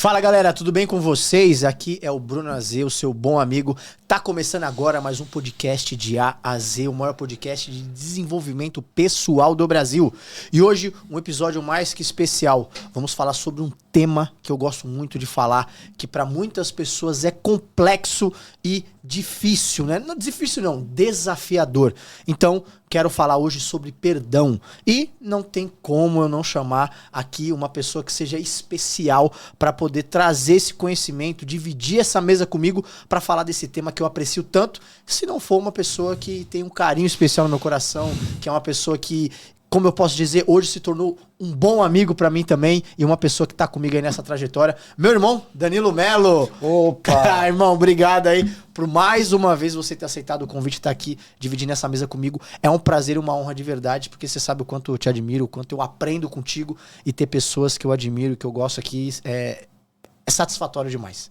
Fala galera, tudo bem com vocês? Aqui é o Bruno Azê, o seu bom amigo. Tá começando agora mais um podcast de A a Z, o maior podcast de desenvolvimento pessoal do Brasil. E hoje um episódio mais que especial. Vamos falar sobre um tema que eu gosto muito de falar, que para muitas pessoas é complexo e difícil, né? Não difícil não, desafiador. Então, quero falar hoje sobre perdão. E não tem como eu não chamar aqui uma pessoa que seja especial para poder trazer esse conhecimento, dividir essa mesa comigo para falar desse tema que eu aprecio tanto, se não for uma pessoa que tem um carinho especial no meu coração, que é uma pessoa que, como eu posso dizer, hoje se tornou um bom amigo pra mim também e uma pessoa que tá comigo aí nessa trajetória. Meu irmão, Danilo Melo. Opa! Irmão, obrigado aí por mais uma vez você ter aceitado o convite de estar aqui dividindo essa mesa comigo. É um prazer e uma honra de verdade, porque você sabe o quanto eu te admiro, o quanto eu aprendo contigo e ter pessoas que eu admiro, que eu gosto aqui, é satisfatório demais.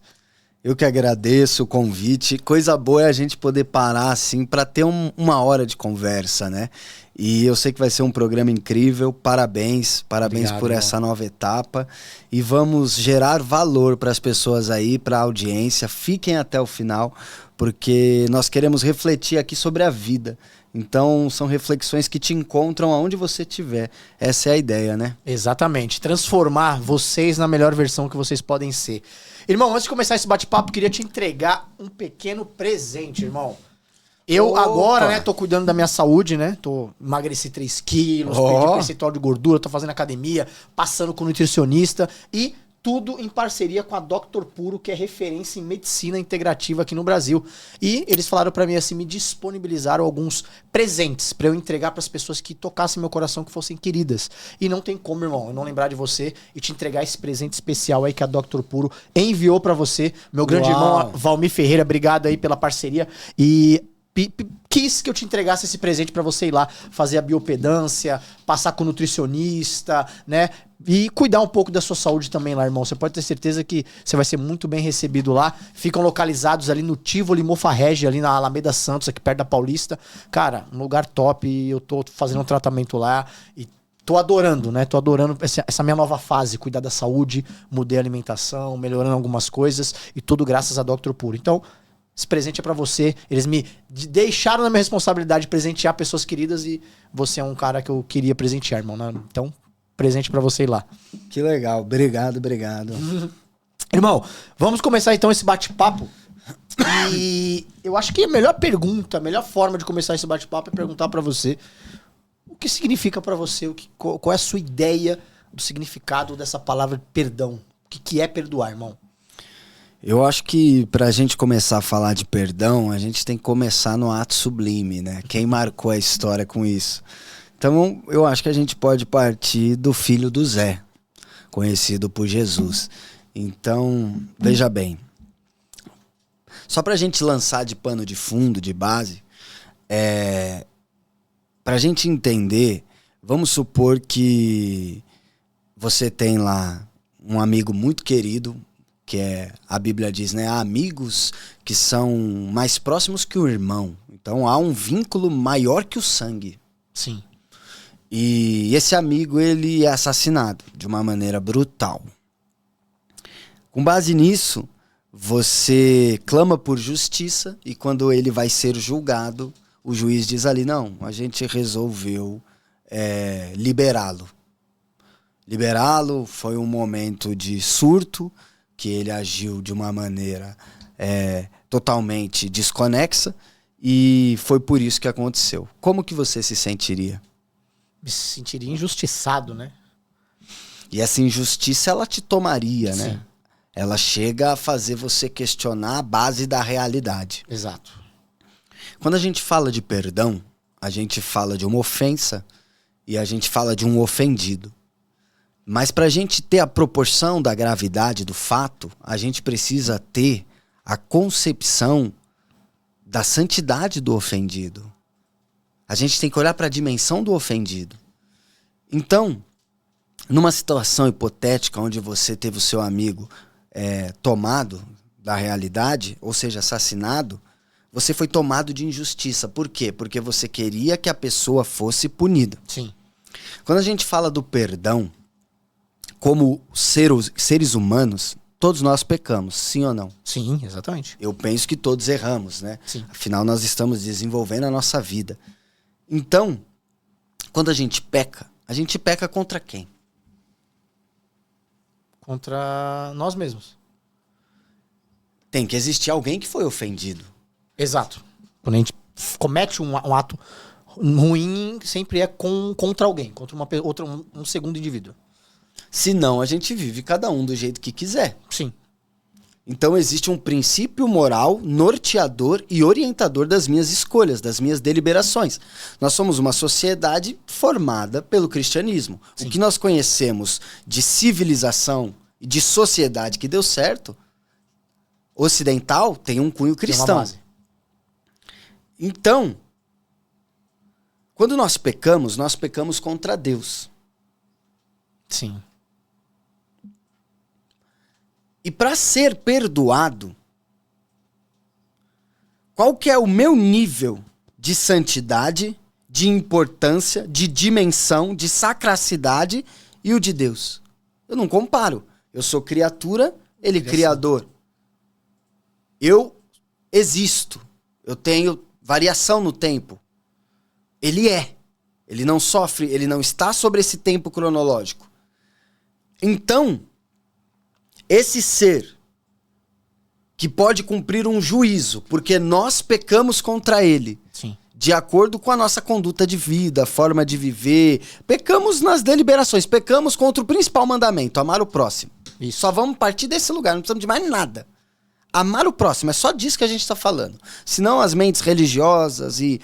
Eu que agradeço o convite. Coisa boa é a gente poder parar assim para ter uma hora de conversa, né? E eu sei que vai ser um programa incrível. Parabéns Obrigado, por essa nova etapa. E vamos gerar valor para as pessoas aí, para a audiência. Fiquem até o final, porque nós queremos refletir aqui sobre a vida. Então, são reflexões que te encontram aonde você estiver. Essa é a ideia, né? Exatamente. Transformar vocês na melhor versão que vocês podem ser. Irmão, antes de começar esse bate-papo, queria te entregar um pequeno presente, irmão. Eu agora, né, tô cuidando da minha saúde, né? Emagreci 3 quilos, perdi percentual de gordura, tô fazendo academia, passando com nutricionista e tudo em parceria com a Dr. Puro, que é referência em medicina integrativa aqui no Brasil. E eles falaram pra mim assim, me disponibilizaram alguns presentes pra eu entregar pras pessoas que tocassem meu coração, que fossem queridas. E não tem como, irmão, eu não lembrar de você e te entregar esse presente especial aí que a Dr. Puro enviou pra você. Meu grande irmão Valmir Ferreira, obrigado aí pela parceria. E quis que eu te entregasse esse presente pra você ir lá fazer a biopedância, passar com o nutricionista, né? E cuidar um pouco da sua saúde também lá, irmão. Você pode ter certeza que você vai ser muito bem recebido lá. Ficam localizados ali no Tivoli Mofa Regi, ali na Alameda Santos, aqui perto da Paulista. Cara, um lugar top. E eu tô fazendo um tratamento lá e tô adorando, né? Tô adorando essa minha nova fase, cuidar da saúde, mudei a alimentação, melhorando algumas coisas e tudo graças a Dr. Puro. Então, esse presente é pra você. Eles me deixaram na minha responsabilidade de presentear pessoas queridas e você é um cara que eu queria presentear, irmão, né? Então, presente pra você ir lá. Que legal. Obrigado. Irmão, vamos começar então esse bate-papo. E eu acho que a melhor pergunta, a melhor forma de começar esse bate-papo é perguntar pra você o que significa pra você, qual é a sua ideia do significado dessa palavra perdão. O que é perdoar, irmão? Eu acho que pra gente começar a falar de perdão, a gente tem que começar no ato sublime, né? Quem marcou a história com isso? Então, eu acho que a gente pode partir do filho do Zé, conhecido por Jesus. Então, veja bem. Só pra gente lançar de pano de fundo, de base, pra gente entender, vamos supor que você tem lá um amigo muito querido, que a Bíblia diz, né? Há amigos que são mais próximos que o irmão. Então há um vínculo maior que o sangue. Sim. E esse amigo, ele é assassinado de uma maneira brutal. Com base nisso, você clama por justiça e quando ele vai ser julgado, o juiz diz ali, não, a gente resolveu liberá-lo. Liberá-lo foi um momento de surto, que ele agiu de uma maneira totalmente desconexa e foi por isso que aconteceu. Como que você se sentiria? Me sentiria injustiçado, né? E essa injustiça, ela te tomaria, Sim. né? Ela chega a fazer você questionar a base da realidade. Exato. Quando a gente fala de perdão, a gente fala de uma ofensa e a gente fala de um ofendido. Mas para a gente ter a proporção da gravidade do fato, a gente precisa ter a concepção da santidade do ofendido. A gente tem que olhar para a dimensão do ofendido. Então, numa situação hipotética onde você teve o seu amigo tomado da realidade, ou seja, assassinado, você foi tomado de injustiça. Por quê? Porque você queria que a pessoa fosse punida. Sim. Quando a gente fala do perdão, como seres humanos, todos nós pecamos, sim ou não? Sim, exatamente. Eu penso que todos erramos, né? Sim. Afinal, nós estamos desenvolvendo a nossa vida. Então, quando a gente peca contra quem? Contra nós mesmos. Tem que existir alguém que foi ofendido. Exato. Quando a gente comete um ato ruim, sempre é contra alguém, contra um segundo indivíduo. Senão, a gente vive cada um do jeito que quiser. Sim. Então existe um princípio moral norteador e orientador das minhas escolhas, das minhas deliberações. Nós somos uma sociedade formada pelo cristianismo. Sim. O que nós conhecemos de civilização e de sociedade que deu certo, ocidental, tem um cunho cristão. Tem uma base. Então, quando nós pecamos contra Deus. Sim. E para ser perdoado, qual que é o meu nível de santidade, de importância, de dimensão, de sacracidade e o de Deus? Eu não comparo. Eu sou criatura, ele criador. Eu existo. Eu tenho variação no tempo. Ele é. Ele não sofre, ele não está sobre esse tempo cronológico. Então, esse ser que pode cumprir um juízo, porque nós pecamos contra ele, Sim. de acordo com a nossa conduta de vida, forma de viver, pecamos nas deliberações, pecamos contra o principal mandamento, amar o próximo. Isso. Só vamos partir desse lugar, não precisamos de mais nada. Amar o próximo, é só disso que a gente está falando. Senão as mentes religiosas e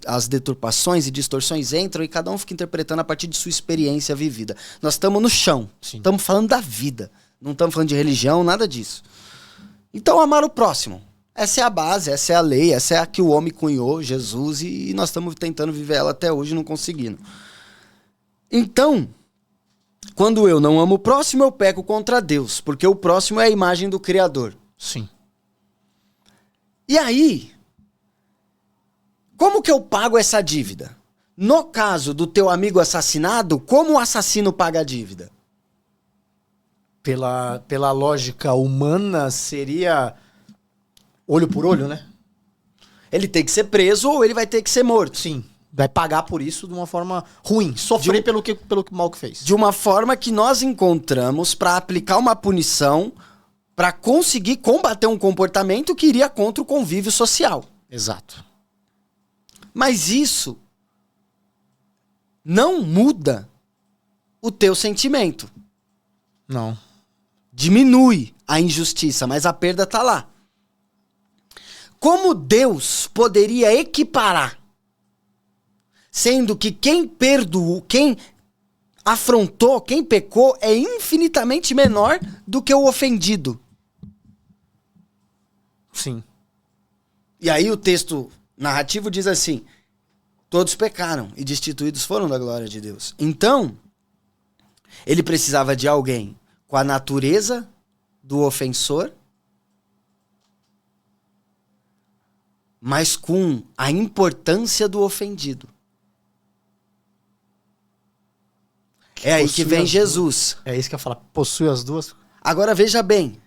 as deturpações e distorções entram e cada um fica interpretando a partir de sua experiência vivida. Nós estamos no chão, estamos falando da vida. Não estamos falando de religião, nada disso. Então, amar o próximo. Essa é a base, essa é a lei, essa é a que o homem cunhou, Jesus, e nós estamos tentando viver ela até hoje, não conseguindo. Então, quando eu não amo o próximo, eu peco contra Deus, porque o próximo é a imagem do Criador. Sim. E aí, como que eu pago essa dívida? No caso do teu amigo assassinado, como o assassino paga a dívida? Pela lógica humana, seria olho por olho, né? Ele tem que ser preso ou ele vai ter que ser morto. Sim. Vai pagar por isso de uma forma ruim. Sofrer pelo mal que fez. De uma forma que nós encontramos para aplicar uma punição para conseguir combater um comportamento que iria contra o convívio social. Exato. Mas isso não muda o teu sentimento. Não. Diminui a injustiça, mas a perda tá lá. Como Deus poderia equiparar, sendo que quem perdoou, quem afrontou, quem pecou é infinitamente menor do que o ofendido? Sim. E aí o texto narrativo diz assim: todos pecaram e destituídos foram da glória de Deus. Então, ele precisava de alguém com a natureza do ofensor, mas com a importância do ofendido. É aí que vem Jesus. É isso que eu ia falar. Possui as duas. Agora veja bem.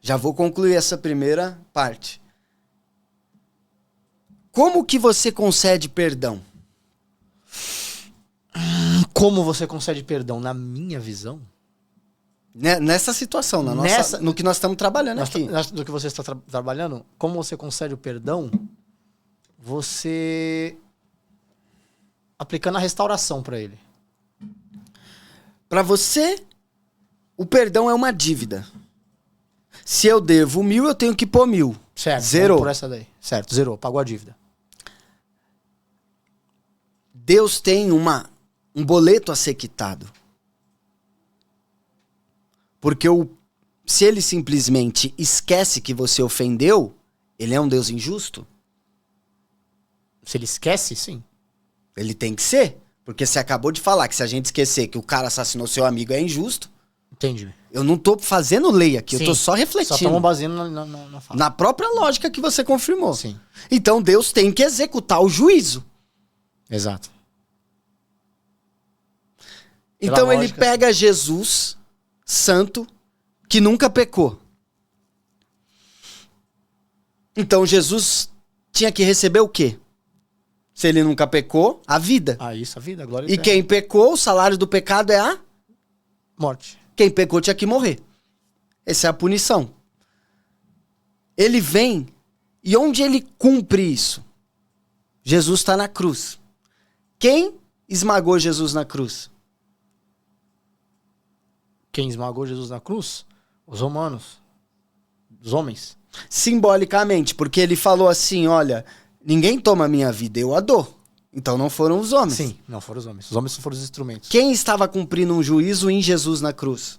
Já vou concluir essa primeira parte. Como que você concede perdão? Como você concede perdão? Na minha visão, Nessa situação, no que nós estamos trabalhando aqui. do que você está trabalhando, como você concede o perdão? Você aplicando a restauração para ele. Para você, o perdão é uma dívida. Se eu devo 1.000, eu tenho que pôr 1.000. Certo. Zerou. Por essa daí. Certo, zerou. Pagou a dívida. Deus tem um boleto a ser quitado. Porque se ele simplesmente esquece que você ofendeu, ele é um Deus injusto? Se ele esquece, sim. Ele tem que ser. Porque você acabou de falar que se a gente esquecer que o cara assassinou seu amigo é injusto. Entendi. Eu não tô fazendo lei aqui, Sim. eu tô só refletindo. Só estamos baseando na fala. Na própria lógica que você confirmou. Sim. Então Deus tem que executar o juízo. Exato. Então ele lógica, pega Jesus, santo, que nunca pecou. Então Jesus tinha que receber o quê? Se ele nunca pecou, a vida. Ah, isso, a vida, a glória E eterna. quem pecou, o salário do pecado é a... Morte. Quem pecou tinha que morrer. Essa é a punição. Ele vem, e onde ele cumpre isso? Jesus está na cruz. Quem esmagou Jesus na cruz? Quem esmagou Jesus na cruz? Os romanos. Os homens. Simbolicamente, porque ele falou assim, olha, ninguém toma a minha vida, eu a dou. Então não foram os homens. Sim, não foram os homens. Os homens foram os instrumentos. Quem estava cumprindo um juízo em Jesus na cruz?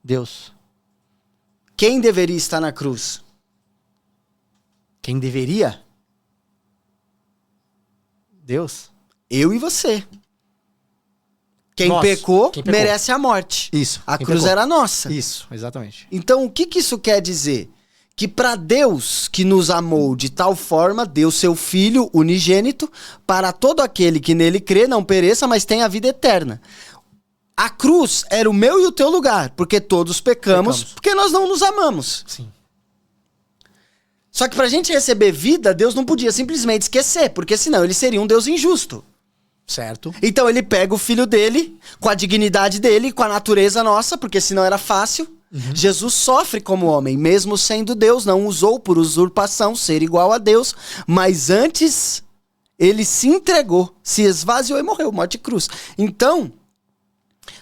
Deus. Quem deveria estar na cruz? Quem deveria? Deus. Eu e você. Quem Nós. pecou Quem pecou. merece a morte. Isso. A quem cruz pecou. era nossa. Isso, exatamente. Então, o que que isso quer dizer? Que para Deus que nos amou de tal forma, deu seu Filho unigênito, para todo aquele que nele crê não pereça, mas tenha a vida eterna. A cruz era o meu e o teu lugar, porque todos pecamos. Porque nós não nos amamos. Sim. Só que pra gente receber vida, Deus não podia simplesmente esquecer, porque senão ele seria um Deus injusto. Certo. Então ele pega o filho dele, com a dignidade dele, com a natureza nossa, porque senão era fácil. Jesus sofre como homem, mesmo sendo Deus, não usou por usurpação ser igual a Deus, mas antes ele se entregou, se esvaziou e morreu, morte de cruz. Então,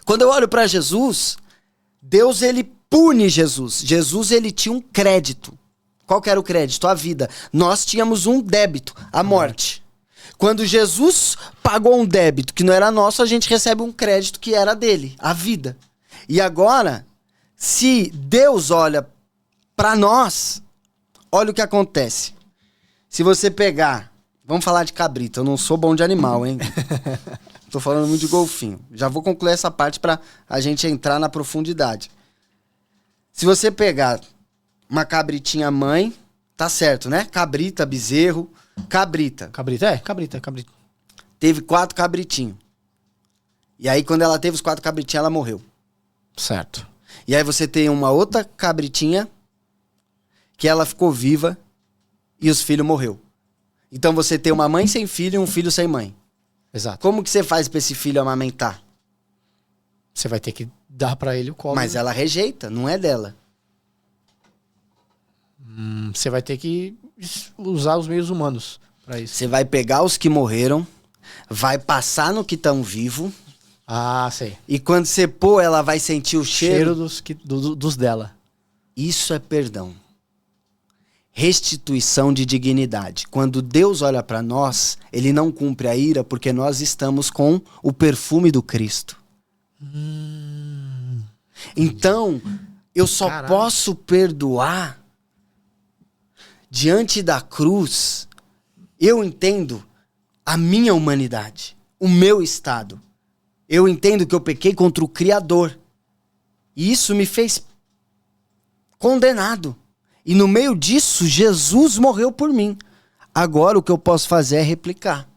quando eu olho para Jesus, Deus ele pune Jesus. Jesus ele tinha um crédito. Qual que era o crédito? A vida. Nós tínhamos um débito, a morte. Quando Jesus pagou um débito que não era nosso, a gente recebe um crédito que era dele, a vida. E agora, se Deus olha para nós, olha o que acontece. Se você pegar, vamos falar de cabrito, eu não sou bom de animal, hein? Tô falando muito de golfinho. Já vou concluir essa parte pra a gente entrar na profundidade. Se você pegar uma cabritinha mãe, tá certo, né? Cabrita, bezerro, cabrita. Cabrita. Teve 4 cabritinhos. E aí, quando ela teve os 4 cabritinhos, ela morreu. Certo. E aí você tem uma outra cabritinha que ela ficou viva e os filhos morreu. Então você tem uma mãe sem filho e um filho sem mãe. Exato. Como que você faz pra esse filho amamentar? Você vai ter que dar pra ele o colo. Mas ela rejeita, não é dela. Você vai ter que usar os meios humanos pra isso. Você vai pegar os que morreram, vai passar no que estão vivos, Ah, sei. e quando você pôr, ela vai sentir o cheiro. Dos dela. Isso é perdão. Restituição de dignidade. Quando Deus olha pra nós, ele não cumpre a ira porque nós estamos com o perfume do Cristo. Então, eu só Caralho. posso perdoar diante da cruz. Eu entendo a minha humanidade, o meu estado. Eu entendo que eu pequei contra o Criador. E isso me fez condenado. E no meio disso, Jesus morreu por mim. Agora o que eu posso fazer é replicar.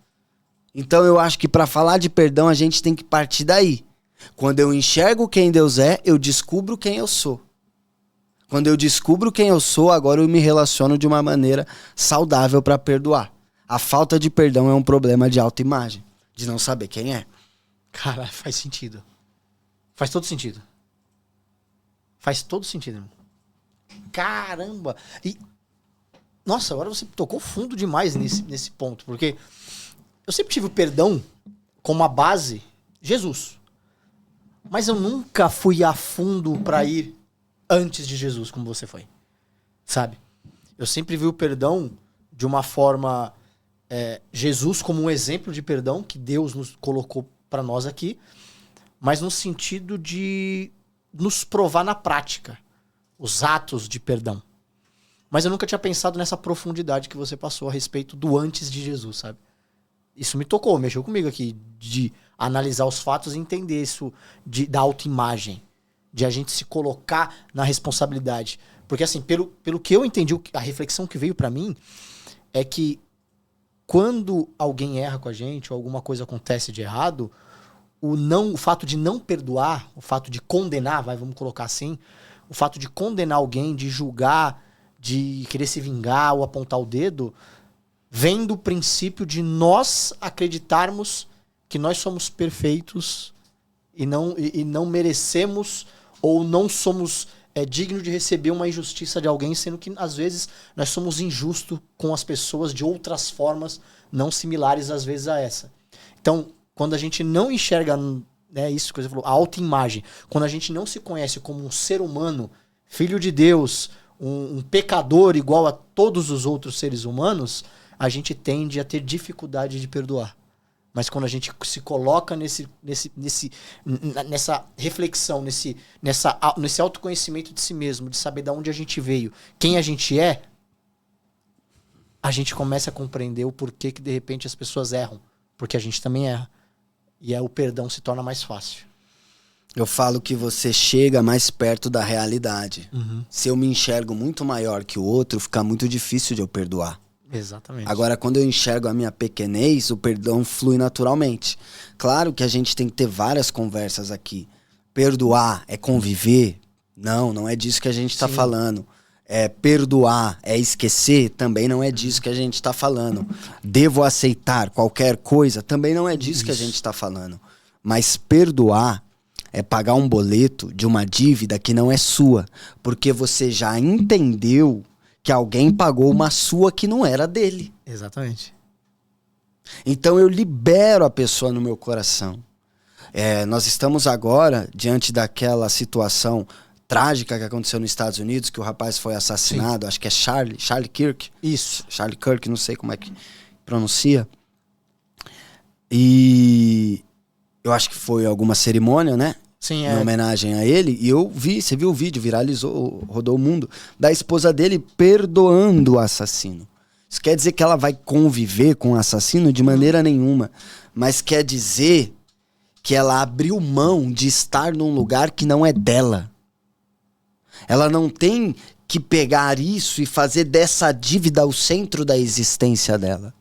Então eu acho que para falar de perdão a gente tem que partir daí. Quando eu enxergo quem Deus é, eu descubro quem eu sou. Quando eu descubro quem eu sou, agora eu me relaciono de uma maneira saudável para perdoar. A falta de perdão é um problema de autoimagem, de não saber quem é. Cara, faz sentido. Faz todo sentido. Faz todo sentido, irmão. Caramba! E. Nossa, agora você tocou fundo demais nesse ponto, porque eu sempre tive o perdão como a base, Jesus. Mas eu nunca fui a fundo pra ir antes de Jesus, como você foi. Sabe? Eu sempre vi o perdão de uma forma. Jesus como um exemplo de perdão que Deus nos colocou pra nós aqui, mas no sentido de nos provar na prática os atos de perdão. Mas eu nunca tinha pensado nessa profundidade que você passou a respeito do antes de Jesus, sabe? Isso me tocou, mexeu comigo aqui, de analisar os fatos e entender isso da autoimagem, de a gente se colocar na responsabilidade. Porque assim, pelo que eu entendi, a reflexão que veio pra mim é que quando alguém erra com a gente ou alguma coisa acontece de errado, o fato de não perdoar, o fato de condenar, vamos colocar assim, o fato de condenar alguém, de julgar, de querer se vingar ou apontar o dedo, vem do princípio de nós acreditarmos que nós somos perfeitos e não merecemos ou não somos dignos de receber uma injustiça de alguém, sendo que às vezes nós somos injustos com as pessoas de outras formas não similares às vezes a essa. Então, quando a gente não enxerga, né, isso que você falou, a autoimagem, quando a gente não se conhece como um ser humano, filho de Deus, um pecador igual a todos os outros seres humanos, a gente tende a ter dificuldade de perdoar. Mas quando a gente se coloca nessa reflexão, nesse autoconhecimento de si mesmo, de saber de onde a gente veio, quem a gente é, a gente começa a compreender o porquê que de repente as pessoas erram. Porque a gente também erra. E o perdão se torna mais fácil. Eu falo que você chega mais perto da realidade. Uhum. Se eu me enxergo muito maior que o outro, fica muito difícil de eu perdoar. Exatamente. Agora, quando eu enxergo a minha pequenez, o perdão flui naturalmente. Claro que a gente tem que ter várias conversas aqui. Perdoar é conviver? Não é disso que a gente está falando. Perdoar é esquecer? Também não é disso que a gente está falando. Devo aceitar qualquer coisa? Também não é disso que a gente está falando. Mas perdoar é pagar um boleto de uma dívida que não é sua. Porque você já entendeu que alguém pagou uma sua que não era dele. Exatamente. Então eu libero a pessoa no meu coração. Nós estamos agora diante daquela situação trágica que aconteceu nos Estados Unidos, que o rapaz foi assassinado. Sim. Acho que é Charlie Kirk. Isso. Charlie Kirk, não sei como é que pronuncia. E eu acho que foi alguma cerimônia, né? Sim, em homenagem a ele, e eu vi, você viu o vídeo, viralizou, rodou o mundo, da esposa dele perdoando o assassino. Isso quer dizer que ela vai conviver com o assassino? De maneira nenhuma. Mas quer dizer que ela abriu mão de estar num lugar que não é dela. Ela não tem que pegar isso e fazer dessa dívida o centro da existência dela.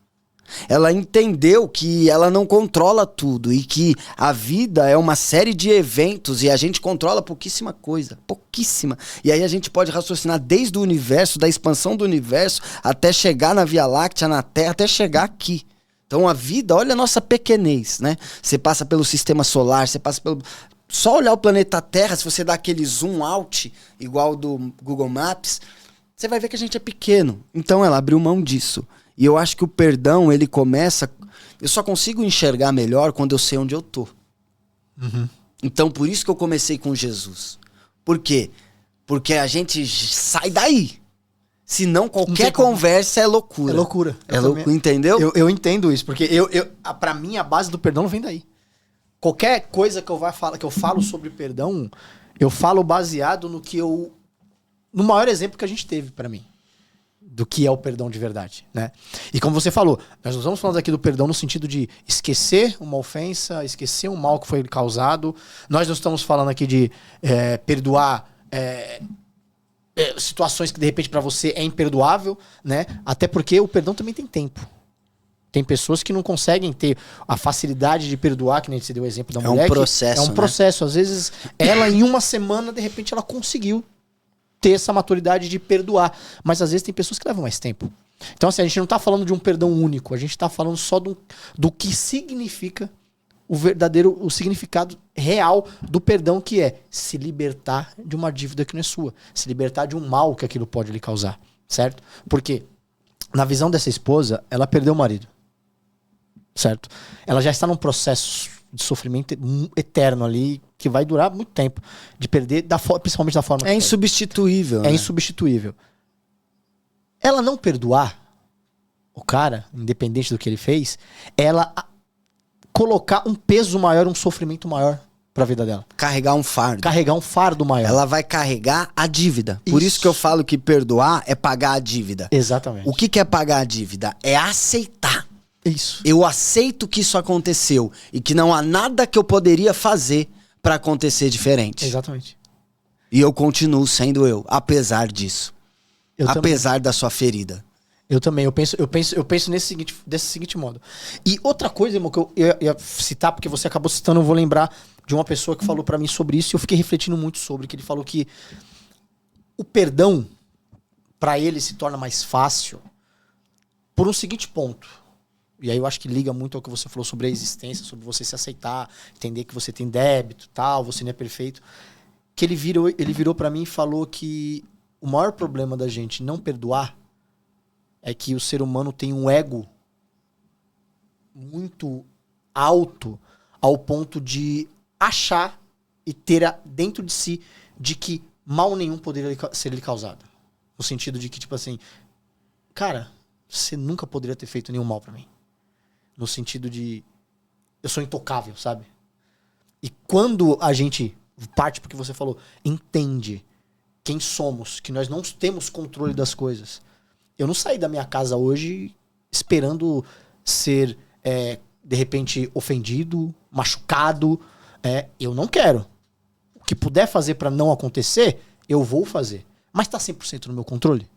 Ela entendeu que ela não controla tudo e que a vida é uma série de eventos e a gente controla pouquíssima coisa, pouquíssima. E aí a gente pode raciocinar desde o universo, da expansão do universo, até chegar na Via Láctea, na Terra, até chegar aqui. Então a vida, olha a nossa pequenez, né? Você passa pelo sistema solar, você passa pelo... Só olhar o planeta Terra, se você dá aquele zoom out, igual do Google Maps, você vai ver que a gente é pequeno. Então ela abriu mão disso. E eu acho que o perdão, ele começa... Eu só consigo enxergar melhor quando eu sei onde eu tô. Uhum. Então, por isso que eu comecei com Jesus. Por quê? Porque a gente sai daí. Senão, qualquer conversa é loucura. É loucura. É loucura, entendeu? Eu entendo isso, porque pra mim, a base do perdão não vem daí. Qualquer coisa que eu falo sobre perdão, eu falo baseado no maior exemplo que a gente teve pra mim. Do que é o perdão de verdade, né? E como você falou, nós não estamos falando aqui do perdão no sentido de esquecer uma ofensa, esquecer um mal que foi causado. Nós não estamos falando aqui de perdoar situações que de repente para você é imperdoável, né? Até porque o perdão também tem tempo. Tem pessoas que não conseguem ter a facilidade de perdoar, que nem você deu o exemplo da mulher. É um processo, é um processo. Às vezes, ela em uma semana, de repente, ela conseguiu ter essa maturidade de perdoar. Mas às vezes tem pessoas que levam mais tempo. Então assim, a gente não tá falando de um perdão único, a gente tá falando só do que significa o significado real do perdão, que é se libertar de uma dívida que não é sua, se libertar de um mal que aquilo pode lhe causar, certo? Porque na visão dessa esposa, ela perdeu o marido, certo? Ela já está num processo de sofrimento eterno ali, que vai durar muito tempo, de perder, principalmente da forma que é insubstituível. É insubstituível. Ela não perdoar o cara, independente do que ele fez, ela colocar um peso maior, um sofrimento maior pra vida dela. Carregar um fardo. Carregar um fardo maior. Ela vai carregar a dívida. Por isso que eu falo que perdoar é pagar a dívida. Exatamente. O que é pagar a dívida? É aceitar. Isso. Eu aceito que isso aconteceu e que não há nada que eu poderia fazer pra acontecer diferente. Exatamente. E eu continuo sendo eu, apesar disso. Apesar da sua ferida. Eu também, eu penso desse seguinte modo. E outra coisa, irmão, que eu ia citar, porque você acabou citando, eu vou lembrar de uma pessoa que falou pra mim sobre isso, e eu fiquei refletindo muito sobre, que ele falou que o perdão, pra ele, se torna mais fácil por um seguinte ponto. E aí eu acho que liga muito ao que você falou sobre a existência, sobre você se aceitar, entender que você tem débito, tal, você não é perfeito. Que ele virou pra mim e falou que o maior problema da gente não perdoar é que o ser humano tem um ego muito alto ao ponto de achar e ter dentro de si de que mal nenhum poderia ser lhe causado. No sentido de que, tipo assim, cara, você nunca poderia ter feito nenhum mal pra mim. No sentido de, eu sou intocável, sabe? E quando a gente parte porque você falou, entende quem somos, que nós não temos controle das coisas. Eu não saí da minha casa hoje esperando ser, de repente, ofendido, machucado. Eu não quero. O que puder fazer pra não acontecer, eu vou fazer. Mas tá 100% no meu controle?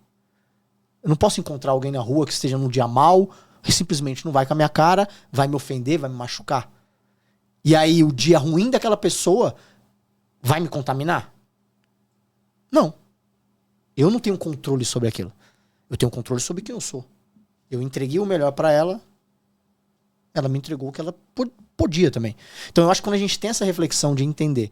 Eu não posso encontrar alguém na rua que esteja num dia mal e simplesmente não vai com a minha cara, vai me ofender, vai me machucar. E aí o dia ruim daquela pessoa vai me contaminar? Não. Eu não tenho controle sobre aquilo. Eu tenho controle sobre quem eu sou. Eu entreguei o melhor pra ela, ela me entregou o que ela podia também. Então eu acho que quando a gente tem essa reflexão de entender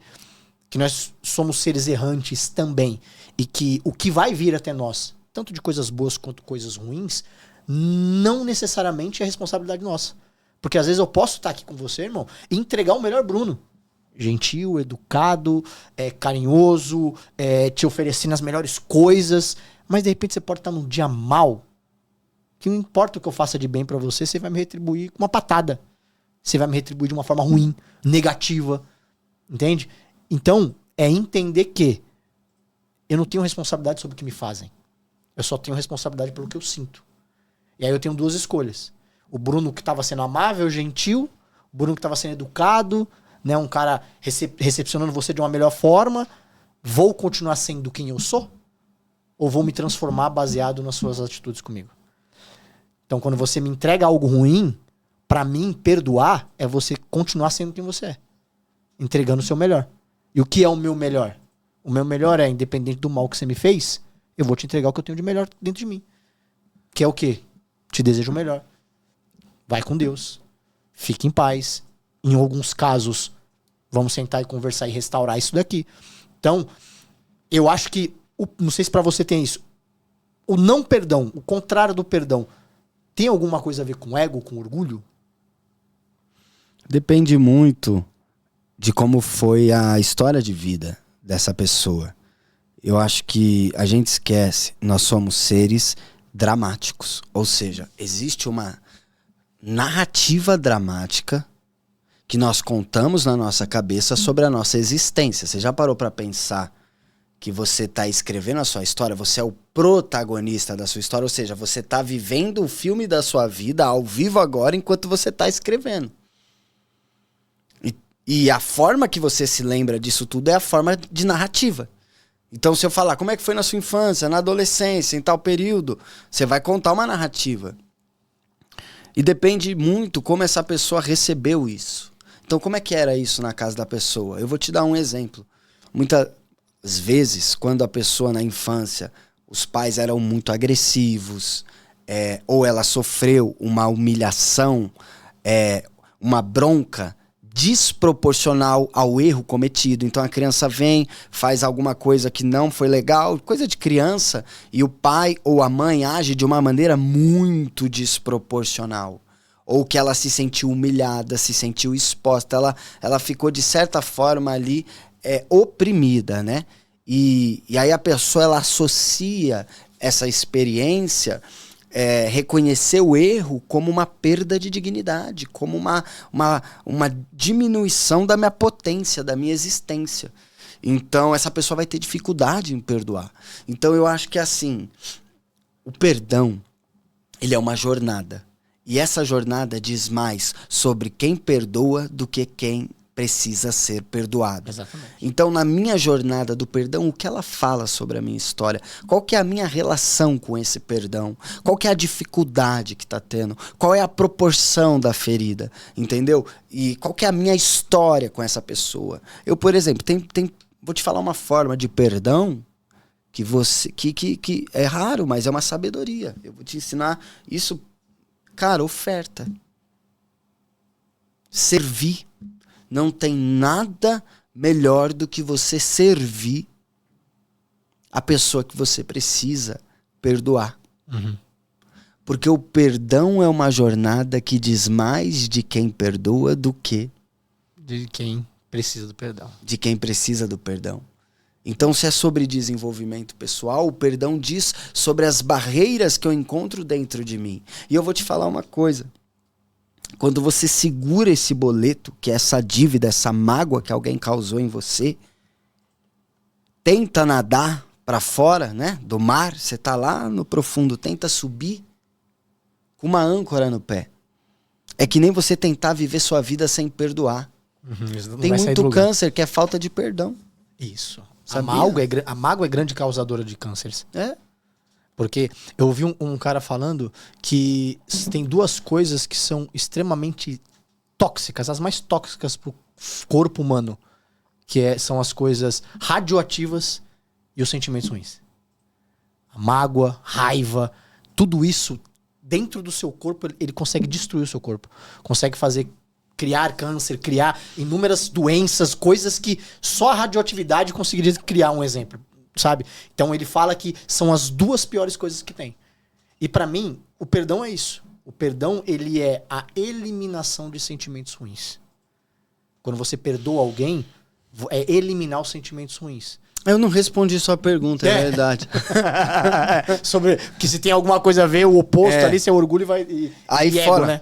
que nós somos seres errantes também, e que o que vai vir até nós, tanto de coisas boas quanto coisas ruins, não necessariamente é responsabilidade nossa. Porque às vezes eu posso estar aqui com você, irmão, e entregar o melhor Bruno. Gentil, educado, carinhoso, te oferecendo as melhores coisas, mas de repente você pode estar num dia mal, que não importa o que eu faça de bem pra você, você vai me retribuir com uma patada. Você vai me retribuir de uma forma ruim, negativa. Entende? Então, é entender que eu não tenho responsabilidade sobre o que me fazem. Eu só tenho responsabilidade pelo que eu sinto. E aí eu tenho duas escolhas. O Bruno que estava sendo amável, gentil, o Bruno que estava sendo educado, né, um cara recepcionando você de uma melhor forma, vou continuar sendo quem eu sou? Ou vou me transformar baseado nas suas atitudes comigo? Então, quando você me entrega algo ruim, pra mim, perdoar é você continuar sendo quem você é. Entregando o seu melhor. E o que é o meu melhor? O meu melhor é, independente do mal que você me fez, eu vou te entregar o que eu tenho de melhor dentro de mim. Que é o quê? Te desejo o melhor. Vai com Deus. Fique em paz. Em alguns casos, vamos sentar e conversar e restaurar isso daqui. Então, eu acho que, não sei se pra você tem isso, o não perdão, o contrário do perdão, tem alguma coisa a ver com ego, com orgulho? Depende muito de como foi a história de vida dessa pessoa. Eu acho que a gente esquece, nós somos seres dramáticos. Ou seja, existe uma narrativa dramática que nós contamos na nossa cabeça sobre a nossa existência. Você já parou pra pensar que você tá escrevendo a sua história? Você é o protagonista da sua história, ou seja, você tá vivendo o filme da sua vida ao vivo agora enquanto você tá escrevendo. E a forma que você se lembra disso tudo é a forma de narrativa. Então, se eu falar como é que foi na sua infância, na adolescência, em tal período, você vai contar uma narrativa. E depende muito como essa pessoa recebeu isso. Então, como é que era isso na casa da pessoa? Eu vou te dar um exemplo. Muitas vezes, quando a pessoa na infância, os pais eram muito agressivos, ou ela sofreu uma humilhação, uma bronca desproporcional ao erro cometido. Então a criança vem, faz alguma coisa que não foi legal, coisa de criança, e o pai ou a mãe age de uma maneira muito desproporcional. Ou que ela se sentiu humilhada, se sentiu exposta, ela ficou de certa forma ali oprimida, né? E aí a pessoa ela associa essa experiência, reconhecer o erro como uma perda de dignidade, como uma diminuição da minha potência, da minha existência. Então essa pessoa vai ter dificuldade em perdoar. Então eu acho que assim, o perdão, ele é uma jornada. E essa jornada diz mais sobre quem perdoa do que quem precisa ser perdoado. Exatamente. Então, na minha jornada do perdão, o que ela fala sobre a minha história? Qual que é a minha relação com esse perdão? Qual que é a dificuldade que tá tendo? Qual é a proporção da ferida? Entendeu? E qual que é a minha história com essa pessoa? Eu, por exemplo, vou te falar uma forma de perdão que é raro, mas é uma sabedoria. Eu vou te ensinar isso. Cara, oferta. Servir. Não tem nada melhor do que você servir a pessoa que você precisa perdoar. Uhum. Porque o perdão é uma jornada que diz mais de quem perdoa do que de quem precisa do perdão. De quem precisa do perdão. Então, se é sobre desenvolvimento pessoal, o perdão diz sobre as barreiras que eu encontro dentro de mim. E eu vou te falar uma coisa. Quando você segura esse boleto, que é essa dívida, essa mágoa que alguém causou em você, tenta nadar para fora, né, do mar, você tá lá no profundo, tenta subir com uma âncora no pé. É que nem você tentar viver sua vida sem perdoar. Tem muito câncer que é falta de perdão. Isso. A mágoa é grande causadora de cânceres. É. Porque eu ouvi um cara falando que tem duas coisas que são extremamente tóxicas, as mais tóxicas pro corpo humano, que são as coisas radioativas e os sentimentos ruins. A mágoa, raiva, tudo isso dentro do seu corpo, ele consegue destruir o seu corpo. Consegue criar câncer, criar inúmeras doenças, coisas que só a radioatividade conseguiria criar, um exemplo. Sabe? Então ele fala que são as duas piores coisas que tem. E pra mim, o perdão é isso. O perdão, ele é a eliminação de sentimentos ruins. Quando você perdoa alguém, é eliminar os sentimentos ruins. Eu não respondi sua pergunta, é verdade. Sobre que se tem alguma coisa a ver, o oposto ali, seu orgulho vai... Aí e fora, ego, né?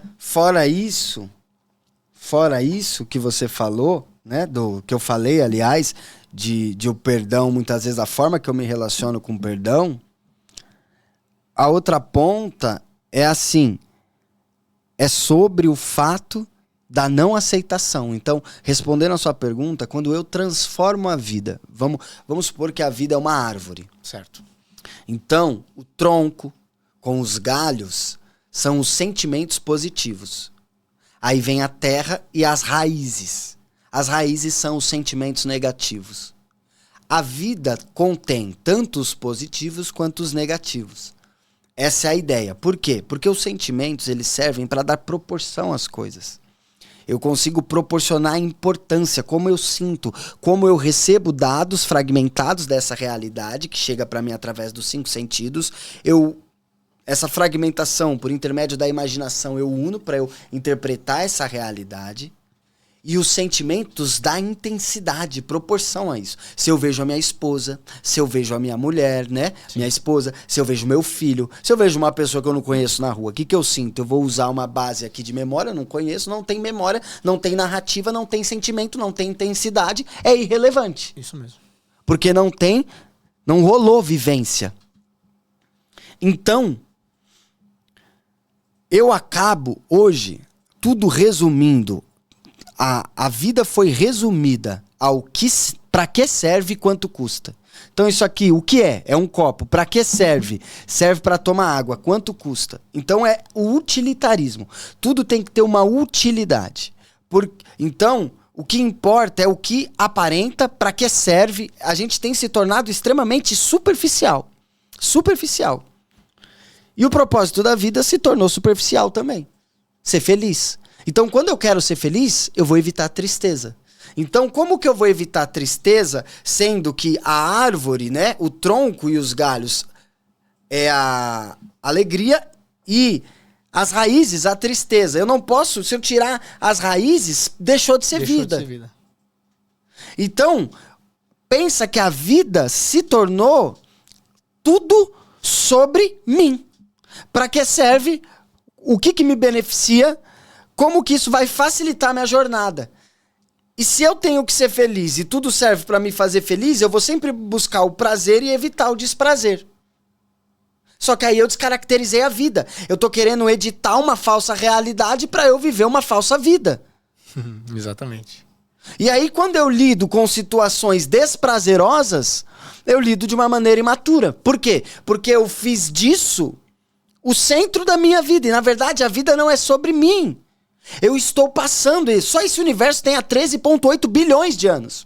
fora isso que você falou, né? Que eu falei, aliás... De o perdão, muitas vezes, a forma que eu me relaciono com o perdão, a outra ponta é assim, é sobre o fato da não aceitação. Então, respondendo a sua pergunta, quando eu transformo a vida, vamos supor que a vida é uma árvore. Certo. Então, o tronco com os galhos são os sentimentos positivos. Aí vem a terra e as raízes. As raízes são os sentimentos negativos. A vida contém tanto os positivos quanto os negativos. Essa é a ideia. Por quê? Porque os sentimentos, eles servem para dar proporção às coisas. Eu consigo proporcionar importância, como eu sinto, como eu recebo dados fragmentados dessa realidade que chega para mim através dos 5 sentidos. Essa fragmentação, por intermédio da imaginação, eu uno para eu interpretar essa realidade. E os sentimentos dão intensidade, proporção a isso. Se eu vejo a minha esposa, se eu vejo a minha mulher, né? Sim. Minha esposa, se eu vejo meu filho, se eu vejo uma pessoa que eu não conheço na rua, o que eu sinto? Eu vou usar uma base aqui de memória, eu não conheço, não tem memória, não tem narrativa, não tem sentimento, não tem intensidade, é irrelevante. Isso mesmo. Porque não rolou vivência. Então, eu acabo hoje, tudo resumindo, a vida foi resumida ao para que serve e quanto custa. Então isso aqui, o que é? É um copo. Para que serve? Serve para tomar água. Quanto custa? Então é o utilitarismo. Tudo tem que ter uma utilidade. Então, o que importa é o que aparenta, para que serve. A gente tem se tornado extremamente superficial. Superficial. E o propósito da vida se tornou superficial também. Ser feliz. Então, quando eu quero ser feliz, eu vou evitar tristeza. Então, como que eu vou evitar tristeza, sendo que a árvore, né, o tronco e os galhos é a alegria e as raízes a tristeza? Eu não posso, se eu tirar as raízes, deixou de ser vida. Então, pensa que a vida se tornou tudo sobre mim. Para que serve? O que me beneficia? Como que isso vai facilitar a minha jornada? E se eu tenho que ser feliz e tudo serve para me fazer feliz, eu vou sempre buscar o prazer e evitar o desprazer. Só que aí eu descaracterizei a vida. Eu tô querendo editar uma falsa realidade para eu viver uma falsa vida. Exatamente. E aí, quando eu lido com situações desprazerosas, eu lido de uma maneira imatura. Por quê? Porque eu fiz disso o centro da minha vida. E, na verdade, a vida não é sobre mim. Eu estou passando isso. Só esse universo tem há 13,8 bilhões de anos.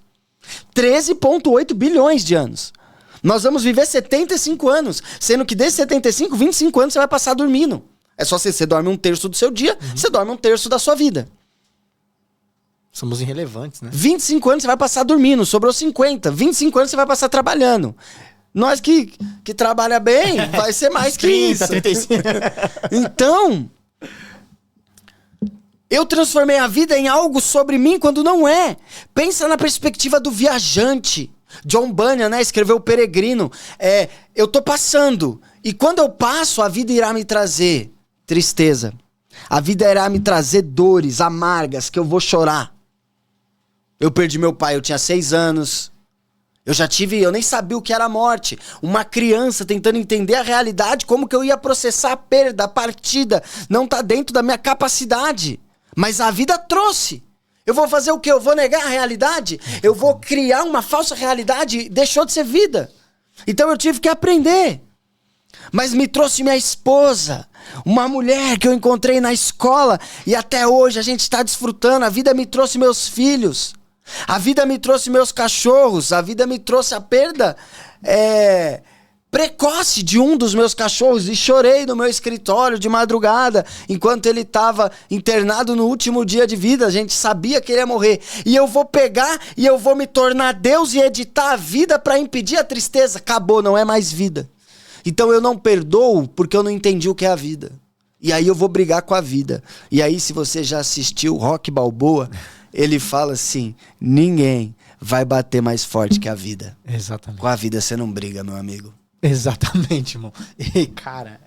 13,8 bilhões de anos. Nós vamos viver 75 anos, sendo que desses 75, 25 anos você vai passar dormindo. É só você dorme um terço do seu dia, você dorme um terço da sua vida. Somos irrelevantes, né? 25 anos você vai passar dormindo, sobrou 50. 25 anos você vai passar trabalhando. Nós que trabalha bem, vai ser mais 30, 35. Então, eu transformei a vida em algo sobre mim quando não é. Pensa na perspectiva do viajante. John Bunyan, né, escreveu O Peregrino. Eu tô passando. E quando eu passo, a vida irá me trazer tristeza. A vida irá me trazer dores amargas que eu vou chorar. Eu perdi meu pai, eu tinha 6 anos. Eu nem sabia o que era a morte. Uma criança tentando entender a realidade, como que eu ia processar a perda, a partida. Não tá dentro da minha capacidade. Mas a vida trouxe. Eu vou fazer o quê? Eu vou negar a realidade? Eu vou criar uma falsa realidade? Deixou de ser vida. Então eu tive que aprender. Mas me trouxe minha esposa, uma mulher que eu encontrei na escola e até hoje a gente está desfrutando. A vida me trouxe meus filhos. A vida me trouxe meus cachorros. A vida me trouxe a perda precoce de um dos meus cachorros e chorei no meu escritório de madrugada enquanto ele estava internado no último dia de vida. A gente sabia que ele ia morrer. E eu vou pegar e eu vou me tornar Deus e editar a vida para impedir a tristeza. Acabou, não é mais vida. Então eu não perdoo porque eu não entendi o que é a vida. E aí eu vou brigar com a vida. E aí, se você já assistiu Rocky Balboa, ele fala assim: ninguém vai bater mais forte que a vida. Exatamente. Com a vida você não briga, meu amigo. Exatamente, irmão. E, cara,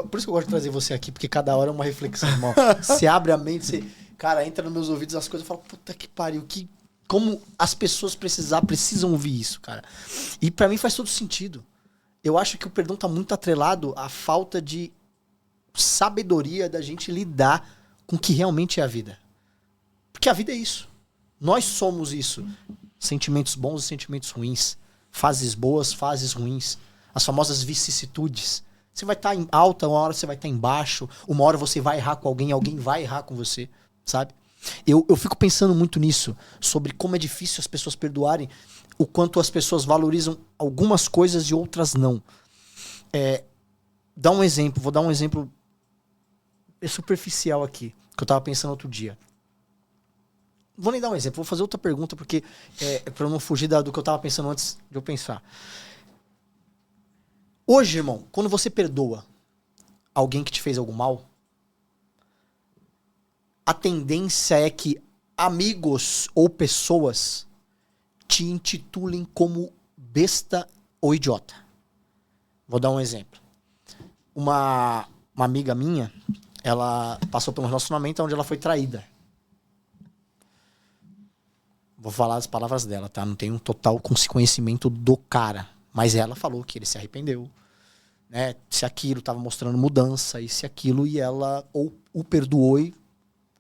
por isso que eu gosto de trazer você aqui, porque cada hora é uma reflexão, irmão. Você abre a mente, você, cara, entra nos meus ouvidos as coisas e fala, puta que pariu, como as pessoas precisam ouvir isso, cara. E pra mim faz todo sentido. Eu acho que o perdão tá muito atrelado à falta de sabedoria da gente lidar com o que realmente é a vida. Porque a vida é isso. Nós somos isso. Sentimentos bons e sentimentos ruins. Fases boas, fases ruins. As famosas vicissitudes. Você vai estar em alta, uma hora você vai estar embaixo. Uma hora você vai errar com alguém vai errar com você. Sabe? Eu fico pensando muito nisso. Sobre como é difícil as pessoas perdoarem. O quanto as pessoas valorizam algumas coisas e outras não. Vou dar um exemplo superficial aqui. Que eu tava pensando outro dia. Vou nem dar um exemplo, vou fazer outra pergunta, porque pra eu não fugir do que eu tava pensando antes de eu pensar. Hoje, irmão, quando você perdoa alguém que te fez algo mal, a tendência é que amigos ou pessoas te intitulem como besta ou idiota. Vou dar um exemplo. Uma amiga minha, ela passou por um relacionamento onde ela foi traída. Vou falar as palavras dela, tá? Não tenho um total conhecimento do cara. Mas ela falou que ele se arrependeu, né? Se aquilo tava mostrando mudança, e se aquilo, e ela ou o perdoou e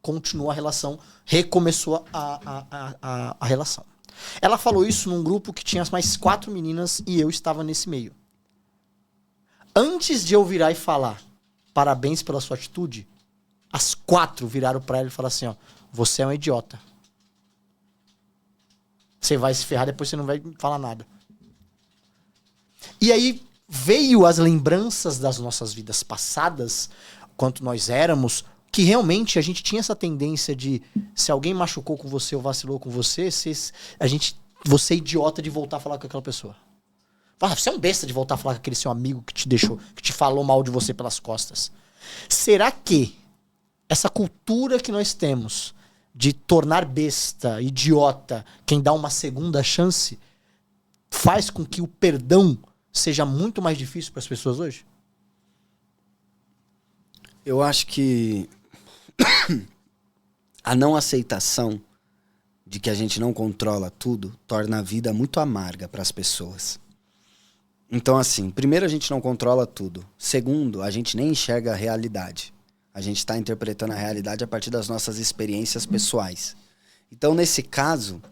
continuou a relação, recomeçou a relação. Ela falou isso num grupo que tinha mais 4 meninas e eu estava nesse meio. Antes de eu virar e falar parabéns pela sua atitude, as 4 viraram pra ela e falaram assim, ó, você é um idiota. Você vai se ferrar, depois você não vai falar nada. E aí veio as lembranças das nossas vidas passadas, quanto nós éramos, que realmente a gente tinha essa tendência de, se alguém machucou com você ou vacilou com você, você é idiota de voltar a falar com aquela pessoa. Você é um besta de voltar a falar com aquele seu amigo que te deixou, que te falou mal de você pelas costas. Será que essa cultura que nós temos de tornar besta, idiota, quem dá uma segunda chance, faz com que o perdão seja muito mais difícil para as pessoas hoje? Eu acho que a não aceitação de que a gente não controla tudo torna a vida muito amarga para as pessoas. Então, assim, primeiro, a gente não controla tudo. Segundo, a gente nem enxerga a realidade. A gente está interpretando a realidade a partir das nossas experiências pessoais. Então, nesse caso,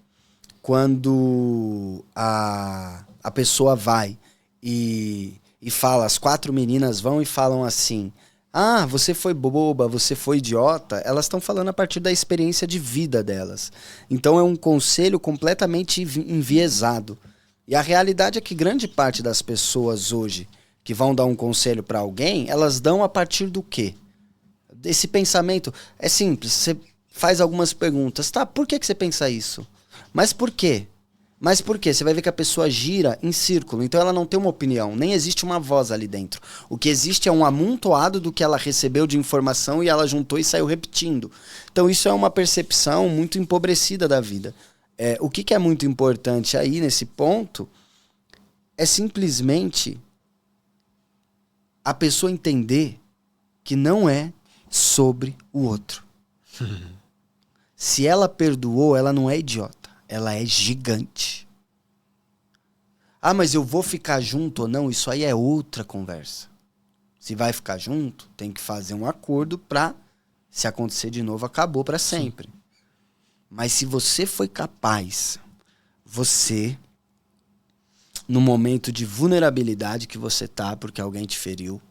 quando a pessoa vai e fala, as 4 meninas vão e falam assim, ah, você foi boba, você foi idiota, elas estão falando a partir da experiência de vida delas. Então é um conselho completamente enviesado. E a realidade é que grande parte das pessoas hoje que vão dar um conselho para alguém, elas dão a partir do quê? Desse pensamento. É simples, você faz algumas perguntas. Tá, por que você pensa isso? Mas por quê? Mas por quê? Você vai ver que a pessoa gira em círculo, então ela não tem uma opinião, nem existe uma voz ali dentro. O que existe é um amontoado do que ela recebeu de informação e ela juntou e saiu repetindo. Então isso é uma percepção muito empobrecida da vida. O que é muito importante aí nesse ponto é simplesmente a pessoa entender que não é sobre o outro. Se ela perdoou, ela não é idiota. Ela é gigante. Ah, mas eu vou ficar junto ou não? Isso aí é outra conversa. Se vai ficar junto, tem que fazer um acordo pra, se acontecer de novo, acabou pra sempre. Sim. Mas se você foi capaz, você, no momento de vulnerabilidade que você tá, porque alguém te feriu,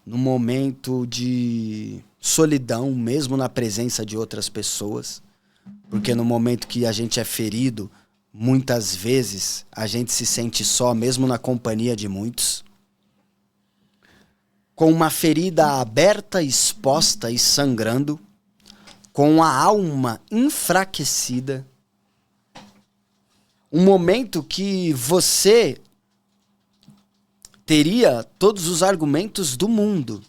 no momento de solidão, mesmo na presença de outras pessoas, porque no momento que a gente é ferido, muitas vezes a gente se sente só, mesmo na companhia de muitos. Com uma ferida aberta, exposta e sangrando, com a alma enfraquecida. Um momento que você teria todos os argumentos do mundo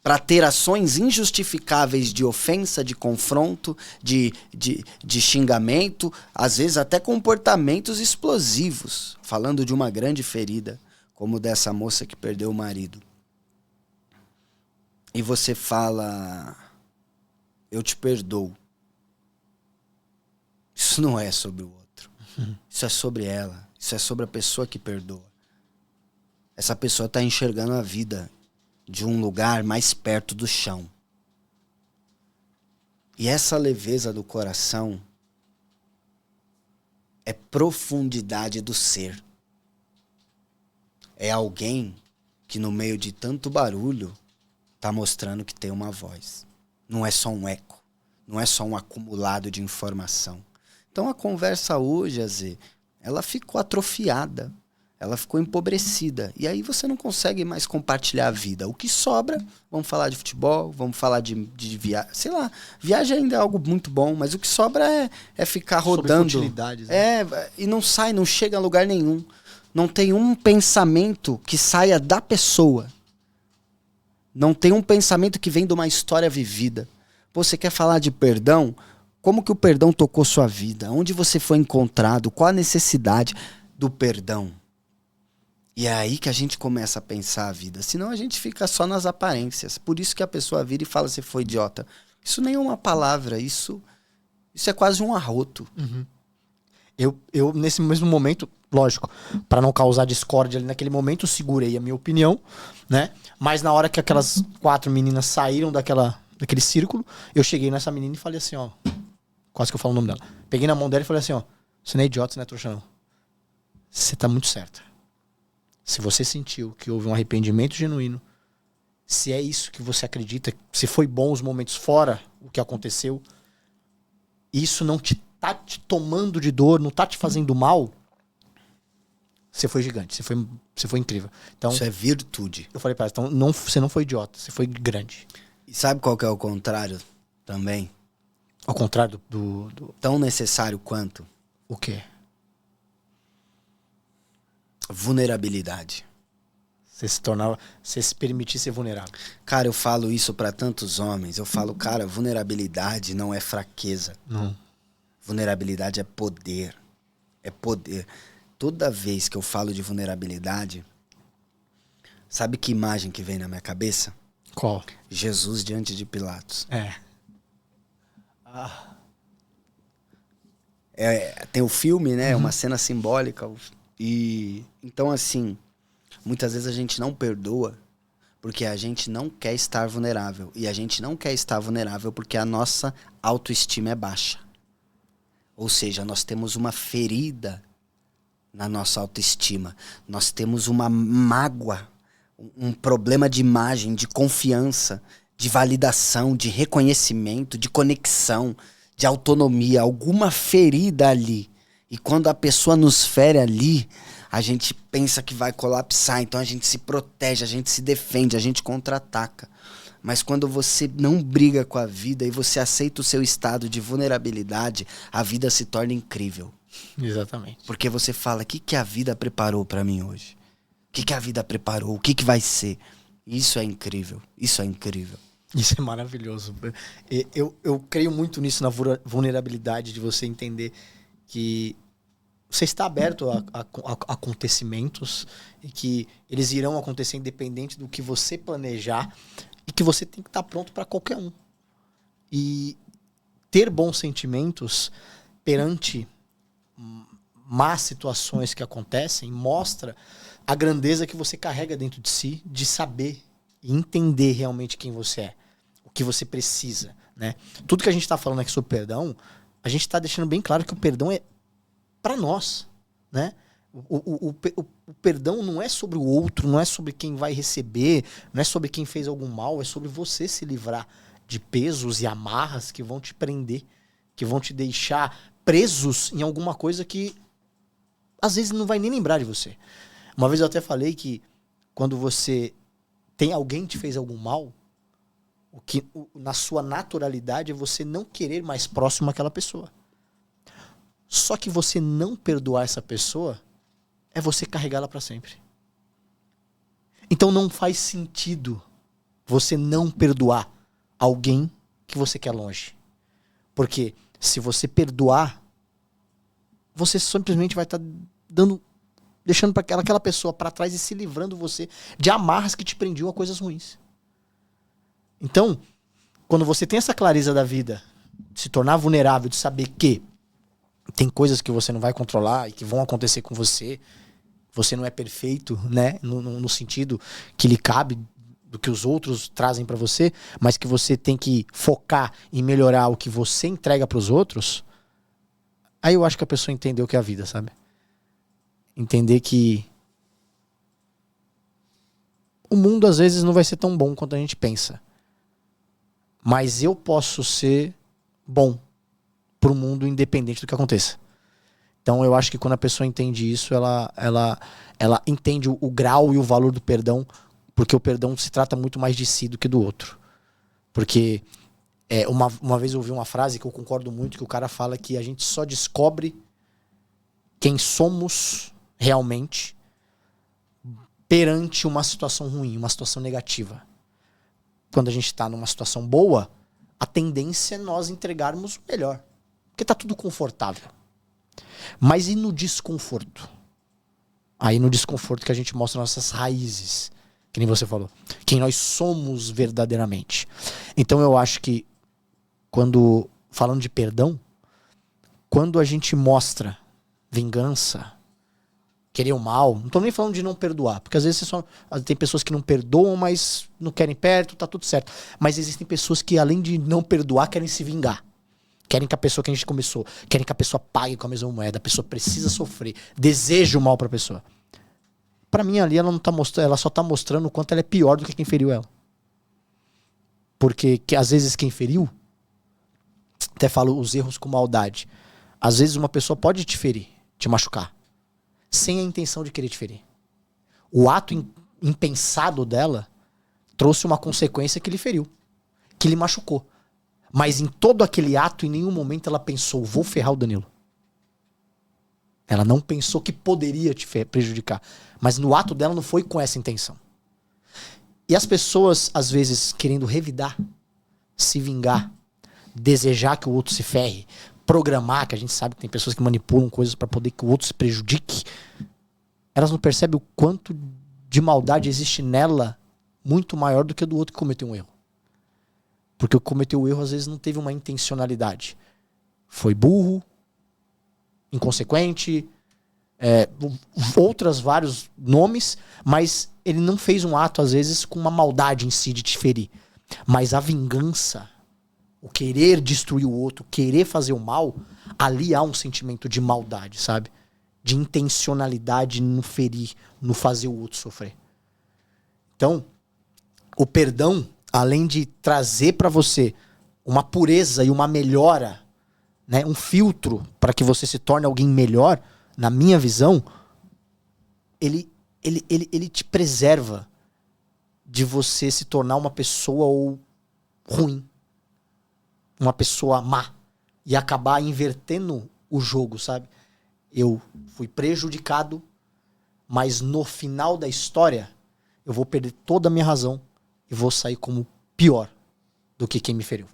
para ter ações injustificáveis de ofensa, de confronto, de xingamento, às vezes até comportamentos explosivos, falando de uma grande ferida, como dessa moça que perdeu o marido. E você fala, eu te perdoo. Isso não é sobre o outro. Isso é sobre ela. Isso é sobre a pessoa que perdoa. Essa pessoa está enxergando a vida de um lugar mais perto do chão. E essa leveza do coração é profundidade do ser. É alguém que no meio de tanto barulho está mostrando que tem uma voz. Não é só um eco. Não é só um acumulado de informação. Então a conversa hoje, Azê, ela ficou atrofiada. Ela ficou empobrecida. E aí você não consegue mais compartilhar a vida. O que sobra, vamos falar de futebol, vamos falar de viagem. Sei lá, viagem ainda é algo muito bom, mas o que sobra é ficar rodando. Sobre futilidades, né? E não sai, não chega a lugar nenhum. Não tem um pensamento que saia da pessoa. Não tem um pensamento que vem de uma história vivida. Pô, você quer falar de perdão? Como que o perdão tocou sua vida? Onde você foi encontrado? Qual a necessidade do perdão? E é aí que a gente começa a pensar a vida. Senão a gente fica só nas aparências. Por isso que a pessoa vira e fala, você foi idiota. Isso nem é uma palavra, isso é quase um arroto. Uhum. Eu, nesse mesmo momento, lógico, para não causar discórdia ali naquele momento, segurei a minha opinião, né? Mas na hora que aquelas 4 meninas saíram daquele círculo, eu cheguei nessa menina e falei assim, ó. Quase que eu falo o nome dela. Peguei na mão dela e falei assim, ó. Você não é idiota, você não é trouxa, não. Você tá muito certa. Se você sentiu que houve um arrependimento genuíno, se é isso que você acredita, se foi bom os momentos fora o que aconteceu, isso não tá te tomando de dor, não tá te fazendo mal, você foi gigante, você foi incrível. Então, isso é virtude. Eu falei pra ela, então você não foi idiota, você foi grande. E sabe qual que é o contrário também? Ao contrário do... Tão necessário quanto? O quê? Vulnerabilidade. Você se permitir ser vulnerável. Cara, eu falo isso pra tantos homens. Eu falo, cara, vulnerabilidade não é fraqueza. Não. Vulnerabilidade é poder. É poder. Toda vez que eu falo de vulnerabilidade, sabe que imagem que vem na minha cabeça? Qual? Jesus diante de Pilatos. Tem o filme, né? Uma cena simbólica. E então, assim, muitas vezes a gente não perdoa Porque a gente não quer estar vulnerável. E a gente não quer estar vulnerável porque a nossa autoestima é baixa. Ou seja, nós temos uma ferida na nossa autoestima. Nós temos uma mágoa, um problema de imagem, de confiança, de validação, de reconhecimento, de conexão, de autonomia. Alguma ferida ali. E quando a pessoa nos fere ali, a gente pensa que vai colapsar, então a gente se protege, a gente se defende, a gente contra-ataca. Mas quando você não briga com a vida e você aceita o seu estado de vulnerabilidade, a vida se torna incrível. Exatamente. Porque você fala, o que a vida preparou pra mim hoje? O que a vida preparou? O que vai ser? Isso é incrível, isso é incrível. Isso é maravilhoso. Eu creio muito nisso, na vulnerabilidade de você entender que você está aberto a acontecimentos e que eles irão acontecer independente do que você planejar e que você tem que estar pronto para qualquer um. E ter bons sentimentos perante más situações que acontecem mostra a grandeza que você carrega dentro de si, de saber e entender realmente quem você é, o que você precisa, né? Tudo que a gente está falando aqui sobre perdão, a gente está deixando bem claro que o perdão é para nós, né? O perdão não é sobre o outro, não é sobre quem vai receber, não é sobre quem fez algum mal, é sobre você se livrar de pesos e amarras que vão te prender, que vão te deixar presos em alguma coisa que às vezes não vai nem lembrar de você. Uma vez eu até falei que quando você tem alguém que te fez algum mal, na sua naturalidade é você não querer mais próximo àquela pessoa. Só que você não perdoar essa pessoa é você carregá-la para sempre. Então não faz sentido você não perdoar alguém que você quer longe. Porque se você perdoar, você simplesmente vai estar deixando para aquela pessoa para trás e se livrando você de amarras que te prendiam a coisas ruins. Então, quando você tem essa clareza da vida, de se tornar vulnerável, de saber que tem coisas que você não vai controlar e que vão acontecer com você. Você não é perfeito, né? No sentido que lhe cabe do que os outros trazem pra você, mas que você tem que focar em melhorar o que você entrega pros outros. Aí eu acho que a pessoa entendeu o que é a vida, sabe? Entender que o mundo às vezes não vai ser tão bom quanto a gente pensa. Mas eu posso ser bom pro mundo independente do que aconteça. Então eu acho que quando a pessoa entende isso, ela entende o grau e o valor do perdão, porque o perdão se trata muito mais de si do que do outro. Porque uma vez eu ouvi uma frase que eu concordo muito, que o cara fala que a gente só descobre quem somos realmente perante uma situação ruim, uma situação negativa. Quando a gente está numa situação boa, a tendência é nós entregarmos o melhor. Porque tá tudo confortável. Mas e no desconforto? Aí no desconforto que a gente mostra nossas raízes. Que nem você falou. Quem nós somos verdadeiramente. Então eu acho que falando de perdão, quando a gente mostra vingança, querer o mal, não tô nem falando de não perdoar, porque às vezes tem pessoas que não perdoam, mas não querem perto, tá tudo certo. Mas existem pessoas que além de não perdoar, querem se vingar. Querem que a pessoa que a gente começou, querem que a pessoa pague com a mesma moeda, a pessoa precisa sofrer, deseja o mal pra pessoa. Pra mim ali ela não tá mostrando, ela só tá mostrando o quanto ela é pior do que quem feriu ela. Porque às vezes quem feriu, até falo os erros com maldade, às vezes uma pessoa pode te ferir, te machucar, sem a intenção de querer te ferir. O ato impensado dela trouxe uma consequência que lhe feriu, que lhe machucou. Mas em todo aquele ato, em nenhum momento ela pensou, vou ferrar o Danilo. Ela não pensou que poderia te prejudicar. Mas no ato dela não foi com essa intenção. E as pessoas, às vezes, querendo revidar, se vingar, desejar que o outro se ferre, programar, que a gente sabe que tem pessoas que manipulam coisas para poder que o outro se prejudique, elas não percebem o quanto de maldade existe nela muito maior do que do outro que cometeu um erro. Porque o que cometeu o erro às vezes não teve uma intencionalidade. Foi burro, inconsequente, outros vários nomes, mas ele não fez um ato, às vezes, com uma maldade em si de te ferir. Mas a vingança, o querer destruir o outro, querer fazer o mal, ali há um sentimento de maldade, sabe? De intencionalidade no ferir, no fazer o outro sofrer. Então, o perdão, além de trazer pra você uma pureza e uma melhora, né, um filtro para que você se torne alguém melhor, na minha visão, ele te preserva de você se tornar uma pessoa ruim, uma pessoa má, e acabar invertendo o jogo, sabe? Eu fui prejudicado, mas no final da história eu vou perder toda a minha razão e vou sair como pior do que quem me feriu.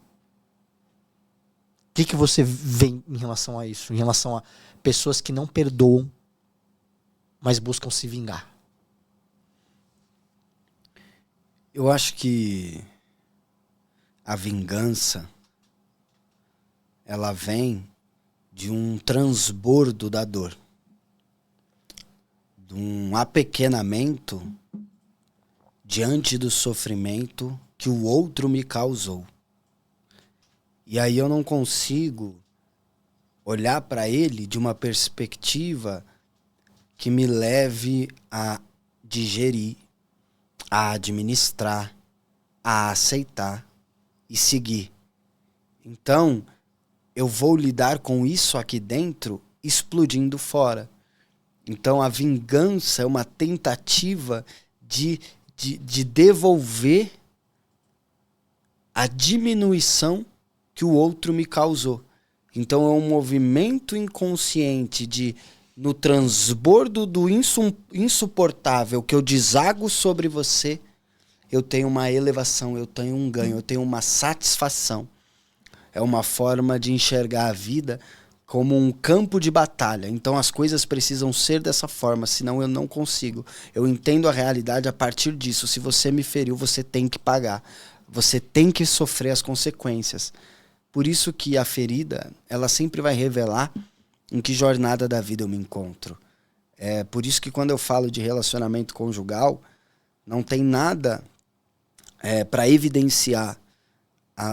O que você vê em relação a isso? Em relação a pessoas que não perdoam, mas buscam se vingar? Eu acho que a vingança, ela vem de um transbordo da dor, de um apequenamento diante do sofrimento que o outro me causou. E aí eu não consigo olhar para ele de uma perspectiva que me leve a digerir, a administrar, a aceitar e seguir. Então, eu vou lidar com isso aqui dentro explodindo fora. Então, a vingança é uma tentativa de devolver a diminuição que o outro me causou. Então é um movimento inconsciente de, no transbordo do insuportável que eu desago sobre você, eu tenho uma elevação, eu tenho um ganho, eu tenho uma satisfação. É uma forma de enxergar a vida como um campo de batalha. Então as coisas precisam ser dessa forma, senão eu não consigo. Eu entendo a realidade a partir disso. Se você me feriu, você tem que pagar. Você tem que sofrer as consequências. Por isso que a ferida, ela sempre vai revelar em que jornada da vida eu me encontro. É por isso que quando eu falo de relacionamento conjugal, não tem nada para evidenciar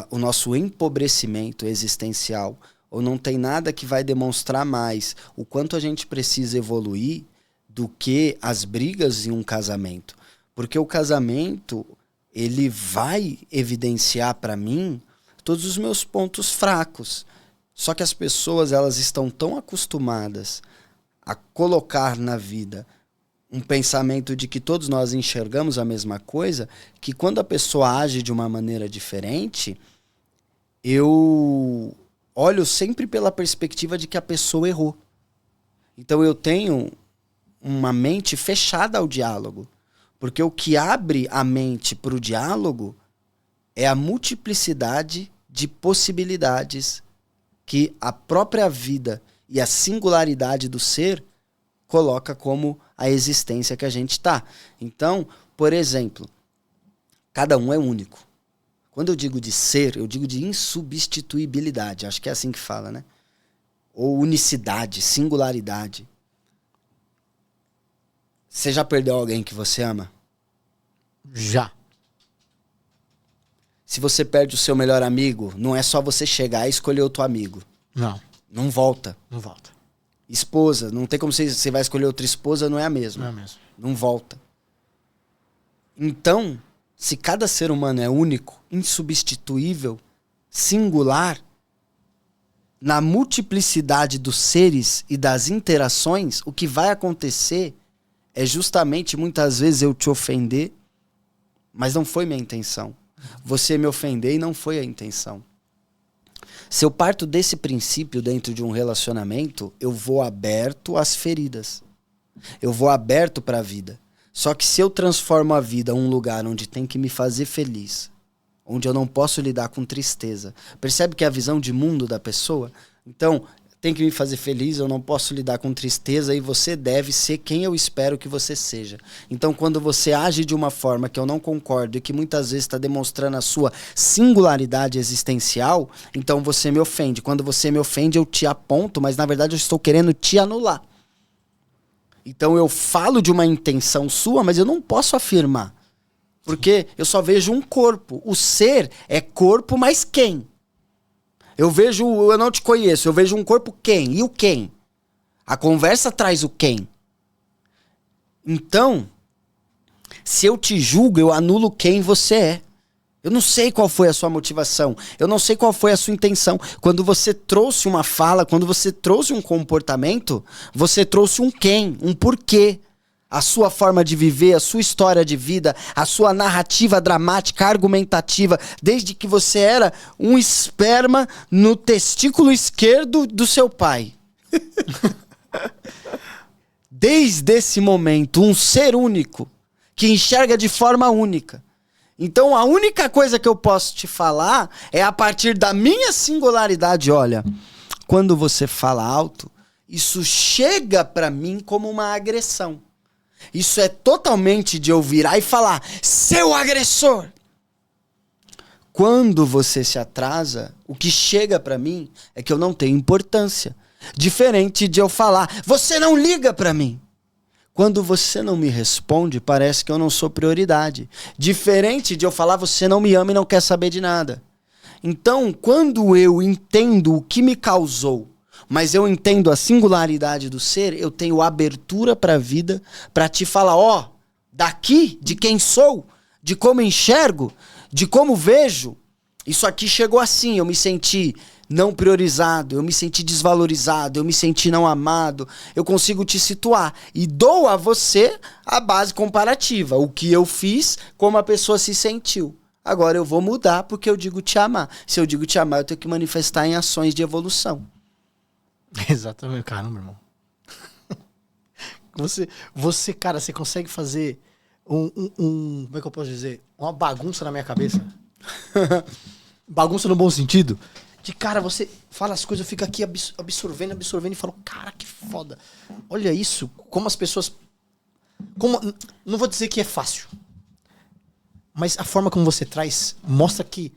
o nosso empobrecimento existencial, ou não tem nada que vai demonstrar mais o quanto a gente precisa evoluir do que as brigas em um casamento. Porque o casamento, ele vai evidenciar para mim todos os meus pontos fracos. Só que as pessoas, elas estão tão acostumadas a colocar na vida um pensamento de que todos nós enxergamos a mesma coisa, que quando a pessoa age de uma maneira diferente, eu olho sempre pela perspectiva de que a pessoa errou. Então eu tenho uma mente fechada ao diálogo. Porque o que abre a mente para o diálogo é a multiplicidade de possibilidades que a própria vida e a singularidade do ser coloca como a existência que a gente está. Então, por exemplo, cada um é único. Quando eu digo de ser, eu digo de insubstituibilidade. Acho que é assim que fala, né? Ou unicidade, singularidade. Você já perdeu alguém que você ama? Já. Se você perde o seu melhor amigo, não é só você chegar e escolher outro amigo. Não. Não volta. Não volta. Esposa, não tem como você vai escolher outra esposa, não é a mesma. Não é mesmo. Não volta. Então, se cada ser humano é único, insubstituível, singular, na multiplicidade dos seres e das interações, o que vai acontecer é justamente muitas vezes eu te ofender, mas não foi minha intenção. Você me ofender e não foi a intenção. Se eu parto desse princípio dentro de um relacionamento, eu vou aberto às feridas. Eu vou aberto para a vida. Só que se eu transformo a vida em um lugar onde tem que me fazer feliz, onde eu não posso lidar com tristeza, percebe que é a visão de mundo da pessoa? Então, tem que me fazer feliz, eu não posso lidar com tristeza e você deve ser quem eu espero que você seja. Então, quando você age de uma forma que eu não concordo e que muitas vezes está demonstrando a sua singularidade existencial, então você me ofende. Quando você me ofende, eu te aponto, mas na verdade eu estou querendo te anular. Então eu falo de uma intenção sua, mas eu não posso afirmar. Porque eu só vejo um corpo. O ser é corpo, mas quem? Eu não te conheço, eu vejo um corpo quem? E o quem? A conversa traz o quem. Então, se eu te julgo, eu anulo quem você é. Eu não sei qual foi a sua motivação. Eu não sei qual foi a sua intenção. Quando você trouxe uma fala, quando você trouxe um comportamento, você trouxe um quem, um porquê. A sua forma de viver, a sua história de vida, a sua narrativa dramática, argumentativa, desde que você era um esperma no testículo esquerdo do seu pai. Desde esse momento, um ser único, que enxerga de forma única. Então a única coisa que eu posso te falar é a partir da minha singularidade. Olha, quando você fala alto, isso chega pra mim como uma agressão. Isso é totalmente de eu virar e falar, seu agressor! Quando você se atrasa, o que chega pra mim é que eu não tenho importância. Diferente de eu falar, você não liga pra mim. Quando você não me responde, parece que eu não sou prioridade. Diferente de eu falar, você não me ama e não quer saber de nada. Então, quando eu entendo o que me causou, mas eu entendo a singularidade do ser, eu tenho abertura para a vida, para te falar, ó, daqui, de quem sou, de como enxergo, de como vejo, isso aqui chegou assim, eu me senti não priorizado, eu me senti desvalorizado, eu me senti não amado, eu consigo te situar e dou a você a base comparativa, o que eu fiz, como a pessoa se sentiu. Agora eu vou mudar porque eu digo te amar. Se eu digo te amar, eu tenho que manifestar em ações de evolução. Exatamente, caramba, irmão. Você, cara, você consegue fazer como é que eu posso dizer? Uma bagunça na minha cabeça. Bagunça no bom sentido. De cara, você fala as coisas, eu fico aqui absorvendo e falo, cara, que foda. Olha isso, como as pessoas... não vou dizer que é fácil, mas a forma como você traz mostra que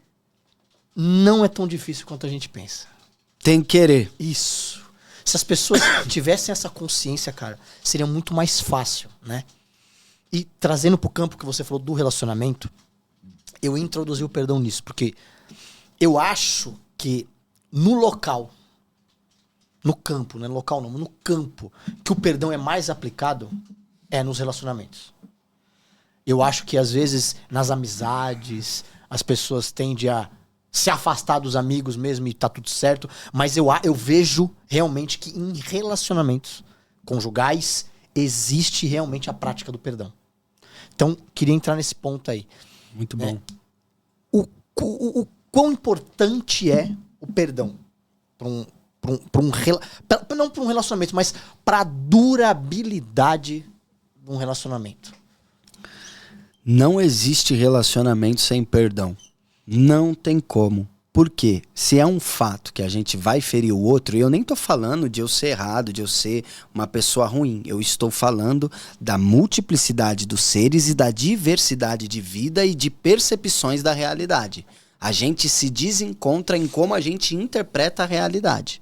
não é tão difícil quanto a gente pensa. Tem que querer. Isso. Se as pessoas tivessem essa consciência, cara, seria muito mais fácil, né? E trazendo pro campo que você falou do relacionamento, eu introduzi o perdão nisso, porque eu acho que no local, no campo, né? Local não, no campo, que o perdão é mais aplicado é nos relacionamentos. Eu acho que às vezes nas amizades as pessoas tendem a se afastar dos amigos mesmo e tá tudo certo, mas eu vejo realmente que em relacionamentos conjugais existe realmente a prática do perdão. Então, queria entrar nesse ponto aí. Muito bom. O quão importante é o perdão não para um relacionamento, mas para a durabilidade de um relacionamento? Não existe relacionamento sem perdão. Não tem como. Por quê? Se é um fato que a gente vai ferir o outro, e eu nem tô falando de eu ser errado, de eu ser uma pessoa ruim. Eu estou falando da multiplicidade dos seres e da diversidade de vida e de percepções da realidade. A gente se desencontra em como a gente interpreta a realidade.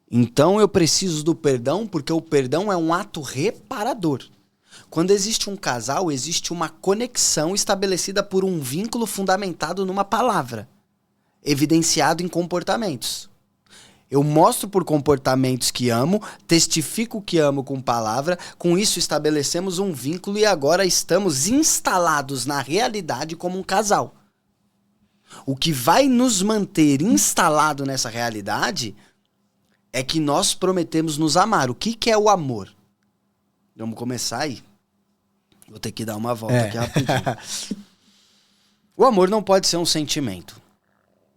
Então eu preciso do perdão porque o perdão é um ato reparador. Quando existe um casal, existe uma conexão estabelecida por um vínculo fundamentado numa palavra, evidenciado em comportamentos. Eu mostro por comportamentos que amo, testifico que amo com palavra, com isso estabelecemos um vínculo e agora estamos instalados na realidade como um casal. O que vai nos manter instalados nessa realidade é que nós prometemos nos amar. O que é o amor? Vamos começar aí. Vou ter que dar uma volta aqui rapidinho. O amor não pode ser um sentimento.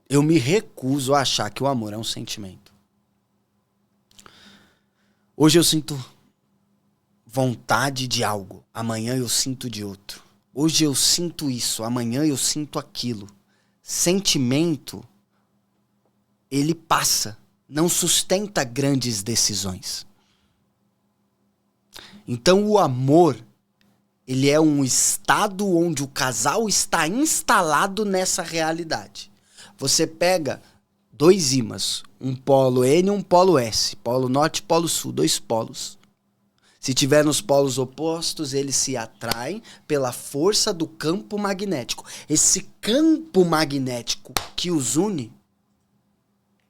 Eu me recuso a achar que o amor é um sentimento. Hoje eu sinto vontade de algo, amanhã eu sinto de outro. Hoje eu sinto isso, amanhã eu sinto aquilo. Sentimento, ele passa, não sustenta grandes decisões. Então o amor, ele é um estado onde o casal está instalado nessa realidade. Você pega dois ímãs, um polo N e um polo S, polo norte e polo sul, dois polos. Se tiver nos polos opostos, eles se atraem pela força do campo magnético. Esse campo magnético que os une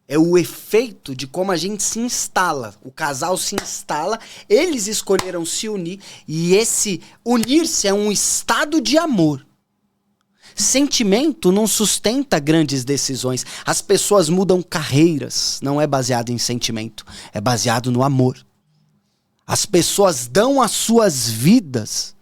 é o efeito de como a gente se instala. O casal se instala, eles escolheram se unir, e esse unir-se é um estado de amor. Sentimento não sustenta grandes decisões. As pessoas mudam carreiras, não é baseado em sentimento, é baseado no amor. As pessoas dão as suas vidas,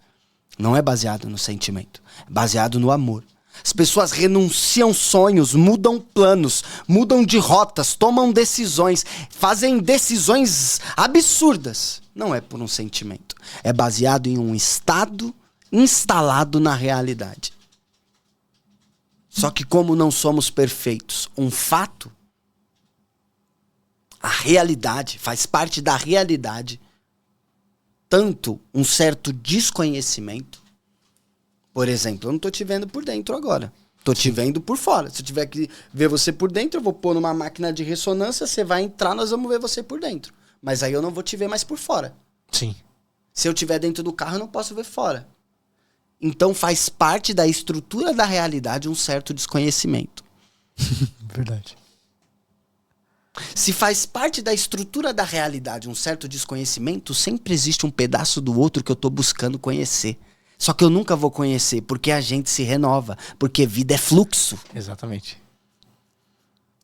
não é baseado no sentimento, é baseado no amor. As pessoas renunciam sonhos, mudam planos, mudam de rotas, tomam decisões, fazem decisões absurdas. Não é por um sentimento, é baseado em um estado instalado na realidade. Só que como não somos perfeitos, um fato, a realidade, faz parte da realidade, tanto um certo desconhecimento. Por exemplo, eu não tô te vendo por dentro agora. Tô te vendo por fora. Se eu tiver que ver você por dentro, eu vou pôr numa máquina de ressonância, você vai entrar, nós vamos ver você por dentro. Mas aí eu não vou te ver mais por fora. Sim. Se eu estiver dentro do carro, eu não posso ver fora. Então faz parte da estrutura da realidade um certo desconhecimento. Verdade. Se faz parte da estrutura da realidade um certo desconhecimento, sempre existe um pedaço do outro que eu tô buscando conhecer. Só que eu nunca vou conhecer, porque a gente se renova, porque vida é fluxo. Exatamente.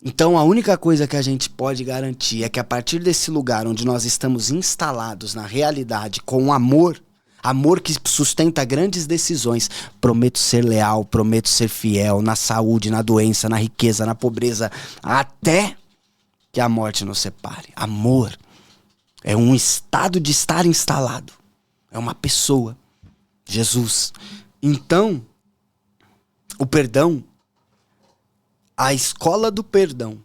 Então a única coisa que a gente pode garantir é que a partir desse lugar onde nós estamos instalados na realidade com amor, amor que sustenta grandes decisões, prometo ser leal, prometo ser fiel na saúde, na doença, na riqueza, na pobreza, até que a morte nos separe. Amor é um estado de estar instalado, é uma pessoa. Jesus. Então, o perdão, a escola do perdão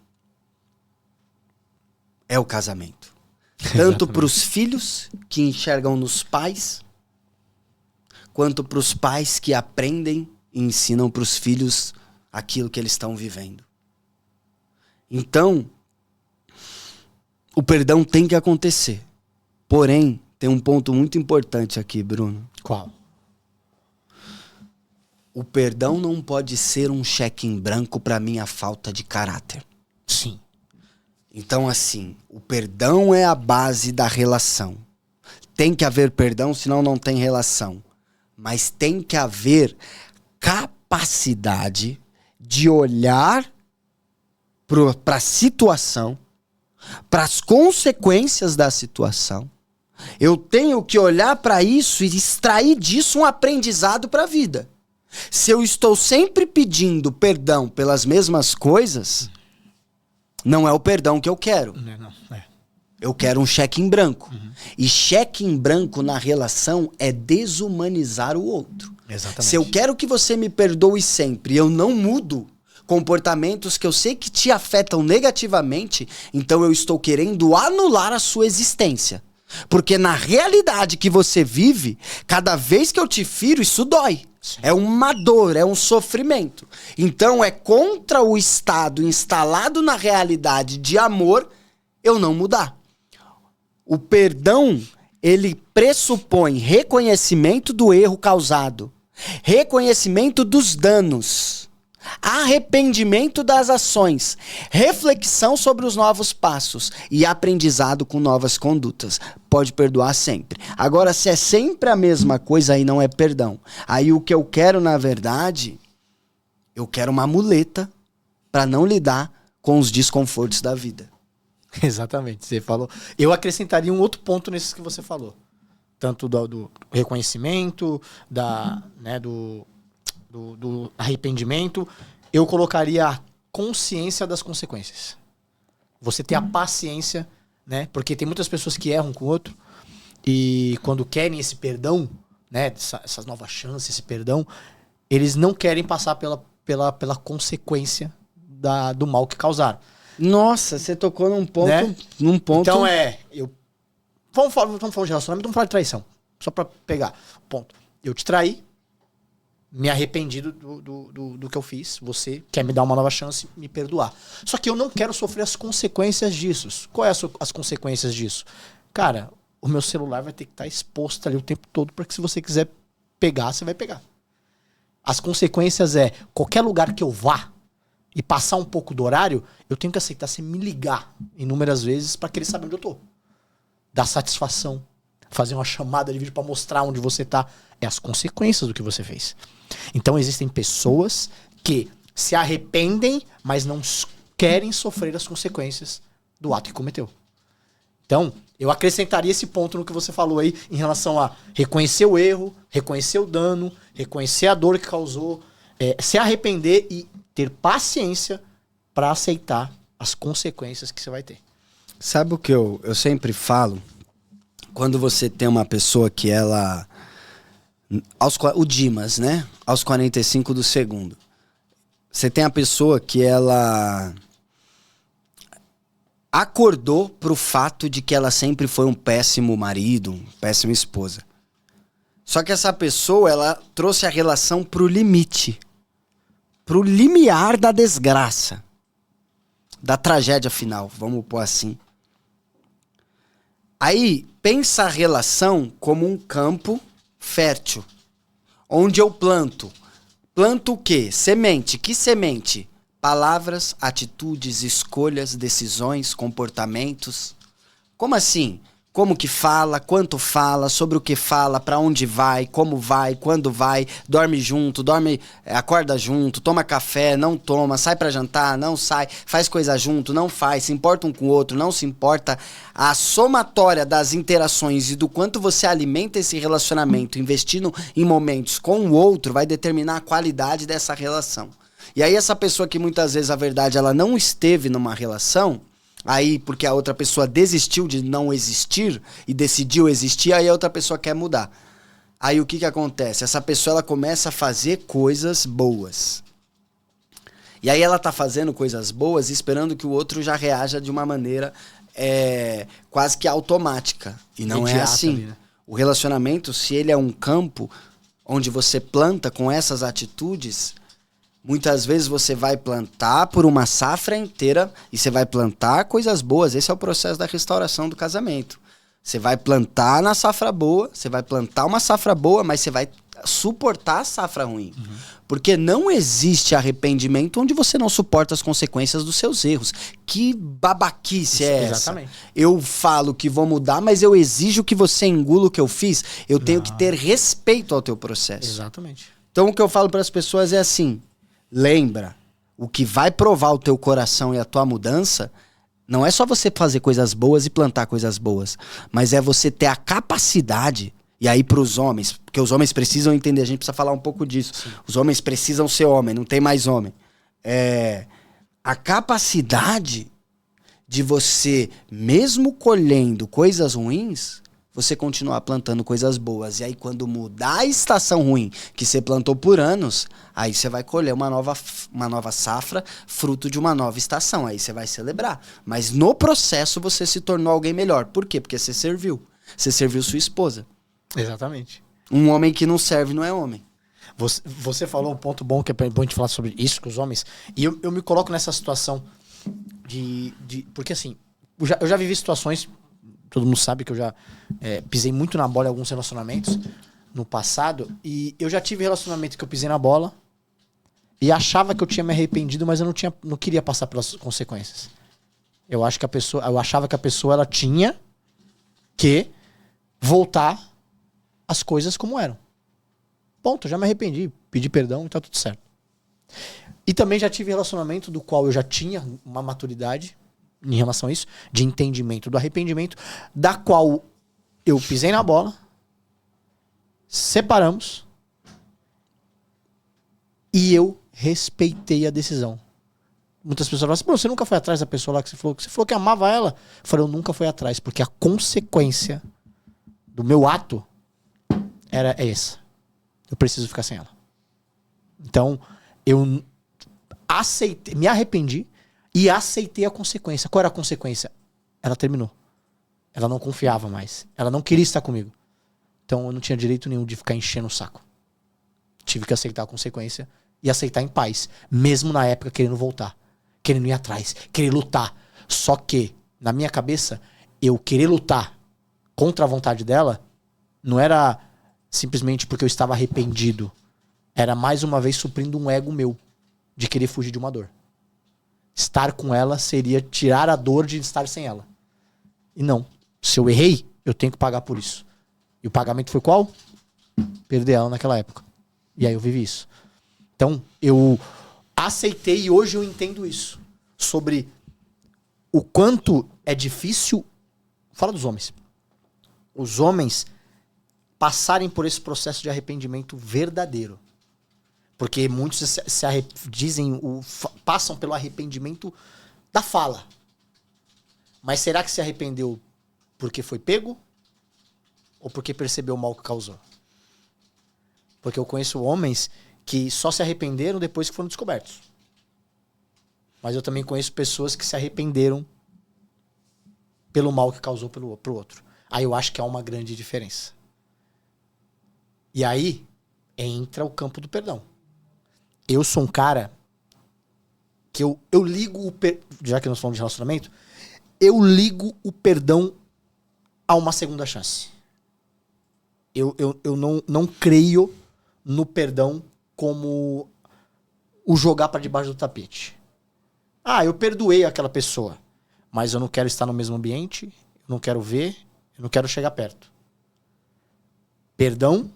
é o casamento. Tanto para os filhos que enxergam nos pais, quanto para os pais que aprendem e ensinam para os filhos aquilo que eles estão vivendo. Então, o perdão tem que acontecer. Porém, tem um ponto muito importante aqui, Bruno. Qual? O perdão não pode ser um cheque em branco para minha falta de caráter. Sim. Então, assim, o perdão é a base da relação. Tem que haver perdão, senão não tem relação. Mas tem que haver capacidade de olhar para a situação, para as consequências da situação. Eu tenho que olhar para isso e extrair disso um aprendizado para a vida. Se eu estou sempre pedindo perdão pelas mesmas coisas, não é o perdão que eu quero. Não. Eu quero um cheque em branco. E cheque em branco na relação é desumanizar o outro. Exatamente. Se eu quero que você me perdoe sempre e eu não mudo comportamentos que eu sei que te afetam negativamente, então eu estou querendo anular a sua existência. Porque na realidade que você vive, cada vez que eu te firo, isso dói. Sim. É uma dor, é um sofrimento. Então é contra o estado instalado na realidade de amor eu não mudar. O perdão, ele pressupõe reconhecimento do erro causado, reconhecimento dos danos, arrependimento das ações, reflexão sobre os novos passos e aprendizado com novas condutas. Pode perdoar sempre. Agora, se é sempre a mesma coisa, aí não é perdão. Aí o que eu quero, na verdade, eu quero uma muleta para não lidar com os desconfortos da vida. Exatamente, você falou. Eu acrescentaria um outro ponto nesses que você falou. Tanto do reconhecimento, do arrependimento. Eu colocaria a consciência das consequências. Você ter a paciência, né? Porque tem muitas pessoas que erram com o outro e quando querem esse perdão, né? Essas novas chances, esse perdão, eles não querem passar pela consequência do mal que causaram. Nossa, você tocou num ponto... Né? Num ponto... Então Vamos falar de relacionamento, vamos falar de traição. Só pra pegar o ponto. Eu te traí, me arrependi do que eu fiz, você quer me dar uma nova chance, me perdoar. Só que eu não quero sofrer as consequências disso. Quais são as consequências disso? Cara, o meu celular vai ter que estar exposto ali o tempo todo, para que se você quiser pegar, você vai pegar. As consequências qualquer lugar que eu vá e passar um pouco do horário, eu tenho que aceitar você me ligar inúmeras vezes para querer saber onde eu tô. Dar satisfação, fazer uma chamada de vídeo para mostrar onde você tá. É as consequências do que você fez. Então existem pessoas que se arrependem, mas não querem sofrer as consequências do ato que cometeu. Então, eu acrescentaria esse ponto no que você falou aí em relação a reconhecer o erro, reconhecer o dano, reconhecer a dor que causou, se arrepender e ter paciência para aceitar as consequências que você vai ter. Sabe o que eu sempre falo? Quando você tem uma pessoa que ela... o Dimas, né? Aos 45 do segundo. Você tem a pessoa que ela... acordou pro fato de que ela sempre foi um péssimo marido, uma péssima esposa. Só que essa pessoa, ela trouxe a relação pro limite. Pro limiar da desgraça. Da tragédia final, vamos pôr assim. Aí, pensa a relação como um campo fértil. Onde eu planto. Planto o quê? Semente. Que semente? Palavras, atitudes, escolhas, decisões, comportamentos. Como assim? Como que fala, quanto fala, sobre o que fala, pra onde vai, como vai, quando vai, dorme junto, acorda junto, toma café, não toma, sai pra jantar, não sai, faz coisa junto, não faz, se importa um com o outro, não se importa. A somatória das interações e do quanto você alimenta esse relacionamento, investindo em momentos com o outro, vai determinar a qualidade dessa relação. E aí essa pessoa que muitas vezes, a verdade, ela não esteve numa relação, aí porque a outra pessoa desistiu de não existir e decidiu existir, aí a outra pessoa quer mudar. Aí o que acontece? Essa pessoa ela começa a fazer coisas boas. E aí ela tá fazendo coisas boas esperando que o outro já reaja de uma maneira quase que automática. E não é assim. Ali, né? O relacionamento, se ele é um campo onde você planta com essas atitudes... Muitas vezes você vai plantar por uma safra inteira e você vai plantar coisas boas. Esse é o processo da restauração do casamento. Você vai plantar na safra boa, você vai plantar uma safra boa, mas você vai suportar a safra ruim. Uhum. Porque não existe arrependimento onde você não suporta as consequências dos seus erros. Que babaquice é essa? Exatamente. Eu falo que vou mudar, mas eu exijo que você engula o que eu fiz. Eu tenho que ter respeito ao teu processo. Exatamente. Então o que eu falo para as pessoas é assim... Lembra, o que vai provar o teu coração e a tua mudança não é só você fazer coisas boas e plantar coisas boas, mas é você ter a capacidade, e aí pros homens, porque os homens precisam entender, a gente precisa falar um pouco disso. Sim. Os homens precisam ser homem, não tem mais homem. A capacidade de você, mesmo colhendo coisas ruins, você continuar plantando coisas boas. E aí quando mudar a estação ruim que você plantou por anos, aí você vai colher uma nova safra, fruto de uma nova estação. Aí você vai celebrar. Mas no processo você se tornou alguém melhor. Por quê? Porque você serviu. Você serviu sua esposa. Exatamente. Um homem que não serve não é homem. Você falou um ponto bom, que é bom a gente falar sobre isso com os homens. E eu me coloco nessa situação porque assim, eu já vivi situações... Todo mundo sabe que eu já pisei muito na bola em alguns relacionamentos no passado. E eu já tive relacionamento que eu pisei na bola e achava que eu tinha me arrependido, mas eu não queria passar pelas consequências. Eu achava que a pessoa ela tinha que voltar as coisas como eram. Ponto, eu já me arrependi, pedi perdão e tá tudo certo. E também já tive relacionamento do qual eu já tinha uma maturidade em relação a isso, de entendimento do arrependimento, da qual eu pisei na bola, separamos e eu respeitei a decisão. Muitas pessoas falam assim, você nunca foi atrás da pessoa lá que você falou que amava ela. Eu falei, eu nunca fui atrás, porque a consequência do meu ato é essa. Eu preciso ficar sem ela. Então, eu aceitei, me arrependi, e aceitei a consequência. Qual era a consequência? Ela terminou. Ela não confiava mais. Ela não queria estar comigo. Então eu não tinha direito nenhum de ficar enchendo o saco. Tive que aceitar a consequência e aceitar em paz. Mesmo na época querendo voltar. Querendo ir atrás. Querer lutar. Só que, na minha cabeça, eu querer lutar contra a vontade dela, não era simplesmente porque eu estava arrependido. Era mais uma vez suprindo um ego meu de querer fugir de uma dor. Estar com ela seria tirar a dor de estar sem ela. E não. Se eu errei, eu tenho que pagar por isso. E o pagamento foi qual? Perder ela naquela época. E aí eu vivi isso. Então, eu aceitei e hoje eu entendo isso. Sobre o quanto é difícil... Fala dos homens. Os homens passarem por esse processo de arrependimento verdadeiro. Porque muitos passam pelo arrependimento da fala. Mas será que se arrependeu porque foi pego? Ou porque percebeu o mal que causou? Porque eu conheço homens que só se arrependeram depois que foram descobertos. Mas eu também conheço pessoas que se arrependeram pelo mal que causou pro outro. Aí eu acho que há uma grande diferença. E aí entra o campo do perdão. Eu sou um cara que eu ligo já que nós falamos de relacionamento, eu ligo o perdão a uma segunda chance. Eu não creio no perdão como o jogar para debaixo do tapete. Ah, eu perdoei aquela pessoa, mas eu não quero estar no mesmo ambiente, eu não quero ver, eu não quero chegar perto. Perdão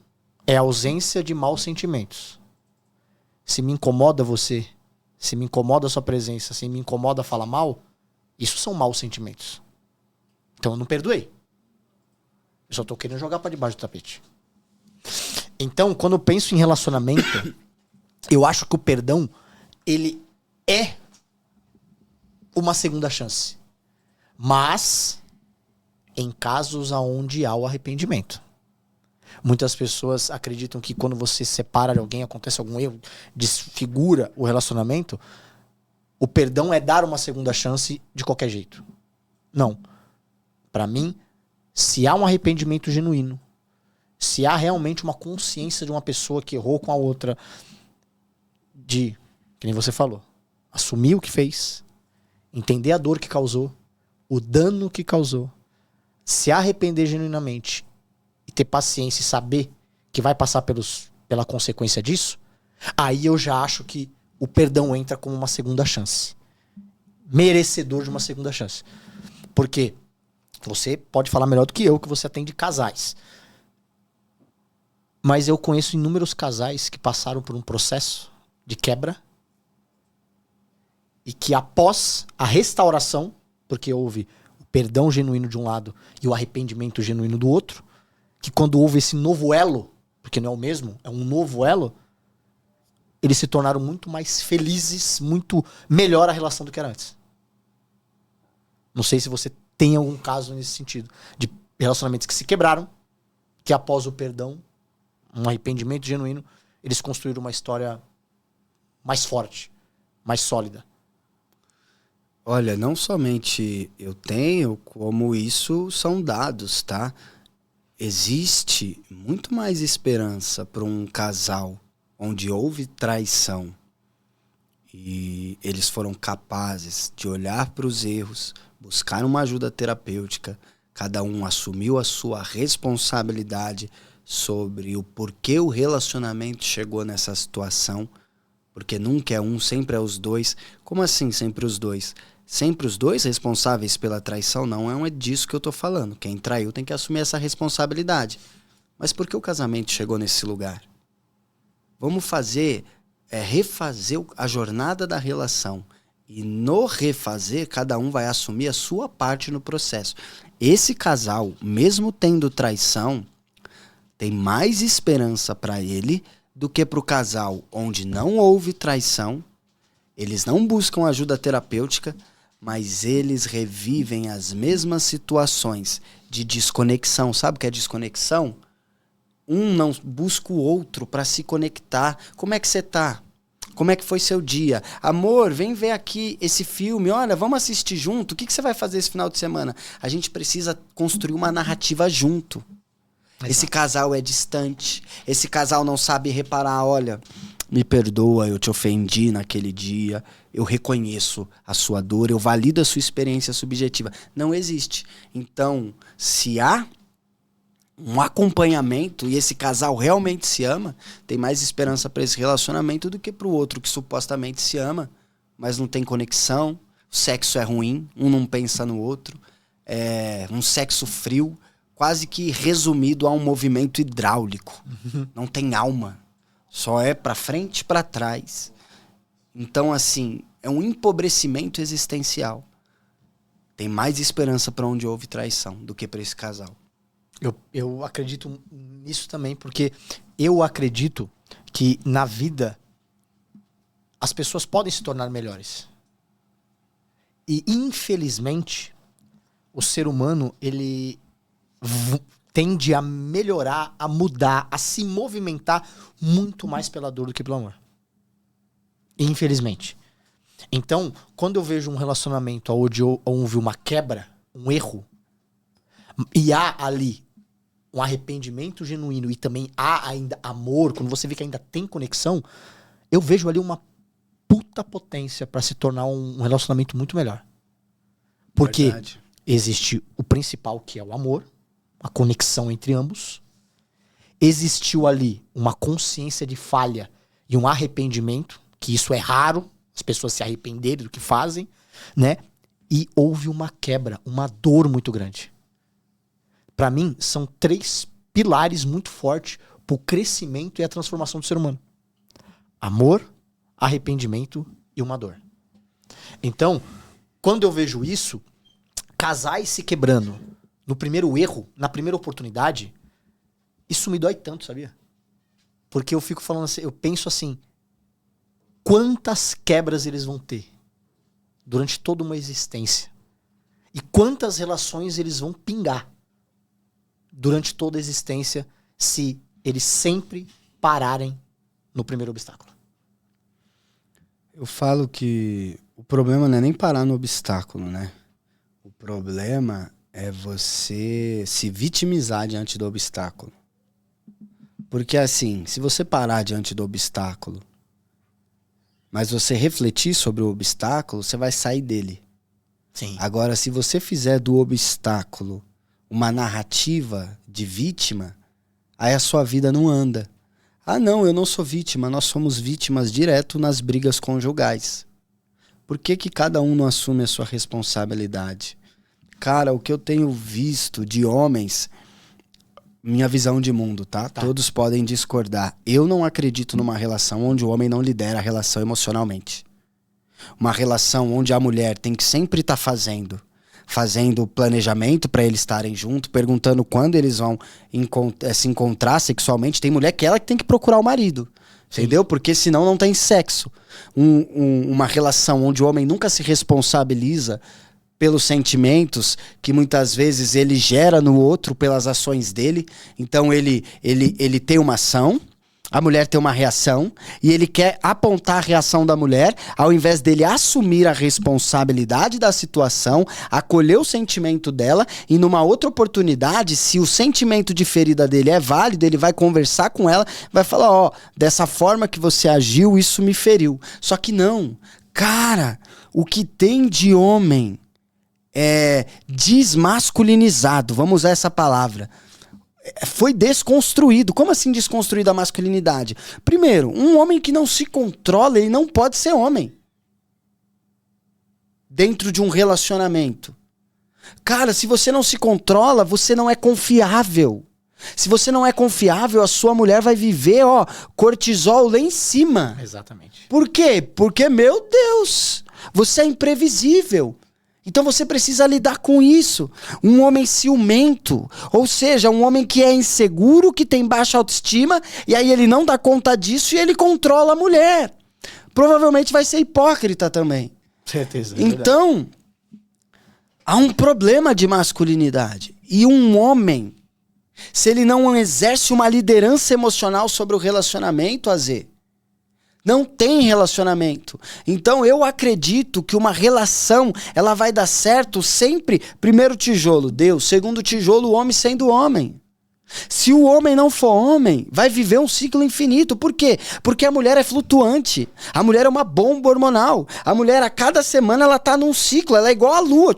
é a ausência de maus sentimentos. Se me incomoda você, se me incomoda a sua presença, se me incomoda falar mal, isso são maus sentimentos. Então eu não perdoei. Eu só tô querendo jogar pra debaixo do tapete. Então, quando eu penso em relacionamento, eu acho que o perdão, ele é uma segunda chance. Mas em casos onde há o arrependimento. Muitas pessoas acreditam que quando você se separa de alguém, acontece algum erro, desfigura o relacionamento, o perdão é dar uma segunda chance de qualquer jeito. Não. Pra mim, se há um arrependimento genuíno, se há realmente uma consciência de uma pessoa que errou com a outra, que nem você falou, assumir o que fez, entender a dor que causou, o dano que causou, se arrepender genuinamente e ter paciência e saber que vai passar pela consequência disso, aí eu já acho que o perdão entra como uma segunda chance. Merecedor de uma segunda chance. Porque você pode falar melhor do que eu, que você atende casais. Mas eu conheço inúmeros casais que passaram por um processo de quebra e que após a restauração, porque houve o perdão genuíno de um lado e o arrependimento genuíno do outro, que quando houve esse novo elo, porque não é o mesmo, é um novo elo, eles se tornaram muito mais felizes, muito melhor a relação do que era antes. Não sei se você tem algum caso nesse sentido, de relacionamentos que se quebraram, que após o perdão, um arrependimento genuíno, eles construíram uma história mais forte, mais sólida. Olha, não somente eu tenho, como isso são dados, tá? Existe muito mais esperança para um casal onde houve traição e eles foram capazes de olhar para os erros, buscar uma ajuda terapêutica, cada um assumiu a sua responsabilidade sobre o porquê o relacionamento chegou nessa situação, porque nunca é um, sempre é os dois. Como assim sempre os dois? Sempre os dois responsáveis pela traição? Não é disso que eu tô falando. Quem traiu tem que assumir essa responsabilidade. Mas por que o casamento chegou nesse lugar? Vamos refazer a jornada da relação. E no refazer, cada um vai assumir a sua parte no processo. Esse casal, mesmo tendo traição, tem mais esperança para ele do que para o casal onde não houve traição. Eles não buscam ajuda terapêutica, mas eles revivem as mesmas situações de desconexão. Sabe o que é desconexão? Um não busca o outro para se conectar. Como é que você tá? Como é que foi seu dia? Amor, vem ver aqui esse filme. Olha, vamos assistir junto. O que você vai fazer esse final de semana? A gente precisa construir uma narrativa junto. Exato. Esse casal é distante. Esse casal não sabe reparar. Olha, me perdoa, eu te ofendi naquele dia. Eu reconheço a sua dor. Eu valido a sua experiência subjetiva. Não existe. Então, se há um acompanhamento e esse casal realmente se ama, tem mais esperança para esse relacionamento do que para o outro que supostamente se ama, mas não tem conexão, o sexo é ruim, um não pensa no outro, é um sexo frio, quase que resumido a um movimento hidráulico. Não tem alma, só é para frente e para trás. Então, assim, é um empobrecimento existencial. Tem mais esperança para onde houve traição do que para esse casal. Eu acredito nisso também, porque eu acredito que na vida as pessoas podem se tornar melhores. E, infelizmente, o ser humano, ele tende a melhorar, a mudar, a se movimentar muito mais pela dor do que pelo amor. Infelizmente. Então, quando eu vejo um relacionamento onde houve uma quebra, um erro, e há ali um arrependimento genuíno e também há ainda amor, quando você vê que ainda tem conexão, eu vejo ali uma puta potência pra se tornar um relacionamento muito melhor. Porque Verdade. existe o principal, que é o amor, a conexão entre ambos. Existiu ali uma consciência de falha e um arrependimento, que isso é raro, as pessoas se arrependerem do que fazem, né? E houve uma quebra, uma dor muito grande. Pra mim, são 3 pilares muito fortes pro crescimento e a transformação do ser humano. Amor, arrependimento e uma dor. Então, quando eu vejo isso, casais se quebrando no primeiro erro, na primeira oportunidade, isso me dói tanto, sabia? Porque eu fico falando assim, eu penso assim, quantas quebras eles vão ter durante toda uma existência? E quantas relações eles vão pingar durante toda a existência se eles sempre pararem no primeiro obstáculo? Eu falo que o problema não é nem parar no obstáculo, né? O problema é você se vitimizar diante do obstáculo. Porque assim, se você parar diante do obstáculo, mas você refletir sobre o obstáculo, você vai sair dele. Sim. Agora, se você fizer do obstáculo uma narrativa de vítima, aí a sua vida não anda. Ah, não, eu não sou vítima, nós somos vítimas direto nas brigas conjugais. Por que que cada um não assume a sua responsabilidade? Cara, o que eu tenho visto de homens, minha visão de mundo, tá? Todos podem discordar. Eu não acredito numa relação onde o homem não lidera a relação emocionalmente. Uma relação onde a mulher tem que sempre estar fazendo planejamento para eles estarem juntos, perguntando quando eles vão se encontrar sexualmente. Tem mulher que ela que tem que procurar o marido. Sim. Entendeu? Porque senão não tem sexo. Uma relação onde o homem nunca se responsabiliza pelos sentimentos que muitas vezes ele gera no outro pelas ações dele. Então ele tem uma ação, a mulher tem uma reação, e ele quer apontar a reação da mulher, ao invés dele assumir a responsabilidade da situação, acolher o sentimento dela, e numa outra oportunidade, se o sentimento de ferida dele é válido, ele vai conversar com ela, vai falar, ó, dessa forma que você agiu, isso me feriu. Só que não. Cara, o que tem de homem desmasculinizado, vamos usar essa palavra, foi desconstruído. Como assim desconstruído a masculinidade? Primeiro, um homem que não se controla, ele não pode ser homem dentro de um relacionamento. Cara, se você não se controla, você não é confiável. Se você não é confiável, a sua mulher vai viver, ó, cortisol lá em cima. Exatamente. Por quê? Porque, meu Deus, você é imprevisível. Então você precisa lidar com isso. Um homem ciumento, ou seja, um homem que é inseguro, que tem baixa autoestima, e aí ele não dá conta disso e ele controla a mulher. Provavelmente vai ser hipócrita também. Certeza. Então, há um problema de masculinidade. E um homem, se ele não exerce uma liderança emocional sobre o relacionamento, AZ, não tem relacionamento. Então eu acredito que uma relação, ela vai dar certo sempre. Primeiro tijolo, Deus. Segundo tijolo, o homem sendo homem. Se o homem não for homem, vai viver um ciclo infinito. Por quê? Porque a mulher é flutuante. A mulher é uma bomba hormonal. A mulher, a cada semana, ela tá num ciclo. Ela é igual a lua.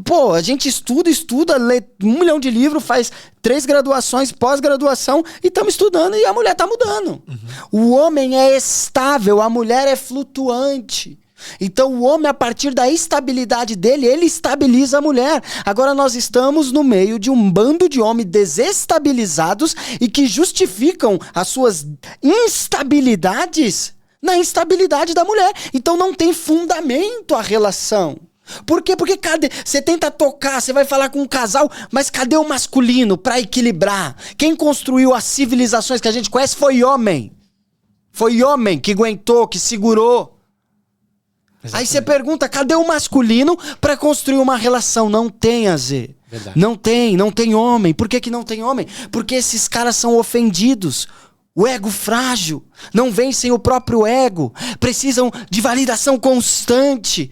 Pô, a gente estuda, lê 1 milhão de livros, faz 3 graduações, pós-graduação e estamos estudando e a mulher tá mudando. O homem é estável, a mulher é flutuante. Então o homem, a partir da estabilidade dele, ele estabiliza a mulher. Agora nós estamos no meio de um bando de homens desestabilizados e que justificam as suas instabilidades na instabilidade da mulher. Então não tem fundamento a relação. Por quê? Porque cadê? Você tenta tocar, você vai falar com um casal, mas cadê o masculino pra equilibrar? Quem construiu as civilizações que a gente conhece foi homem. Foi homem que aguentou, que segurou. Exatamente. Aí você pergunta, cadê o masculino pra construir uma relação? Não tem, Azê. Verdade. Não tem homem. Por que não tem homem? Porque esses caras são ofendidos. O ego frágil, não vencem o próprio ego, precisam de validação constante,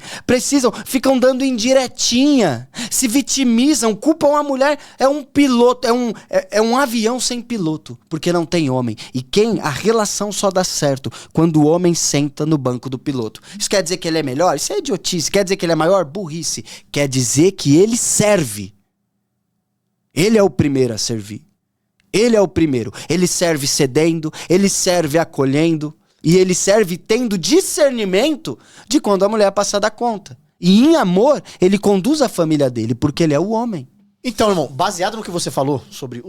ficam dando indiretinha, se vitimizam, culpam a mulher, é um piloto, é um avião sem piloto, porque não tem homem. E a relação só dá certo quando o homem senta no banco do piloto. Isso quer dizer que ele é melhor? Isso é idiotice. Quer dizer que ele é maior? Burrice. Quer dizer que ele serve. Ele é o primeiro a servir. Ele é o primeiro. Ele serve cedendo, ele serve acolhendo e ele serve tendo discernimento de quando a mulher passar da conta. E em amor, ele conduz a família dele, porque ele é o homem. Então, irmão, baseado no que você falou sobre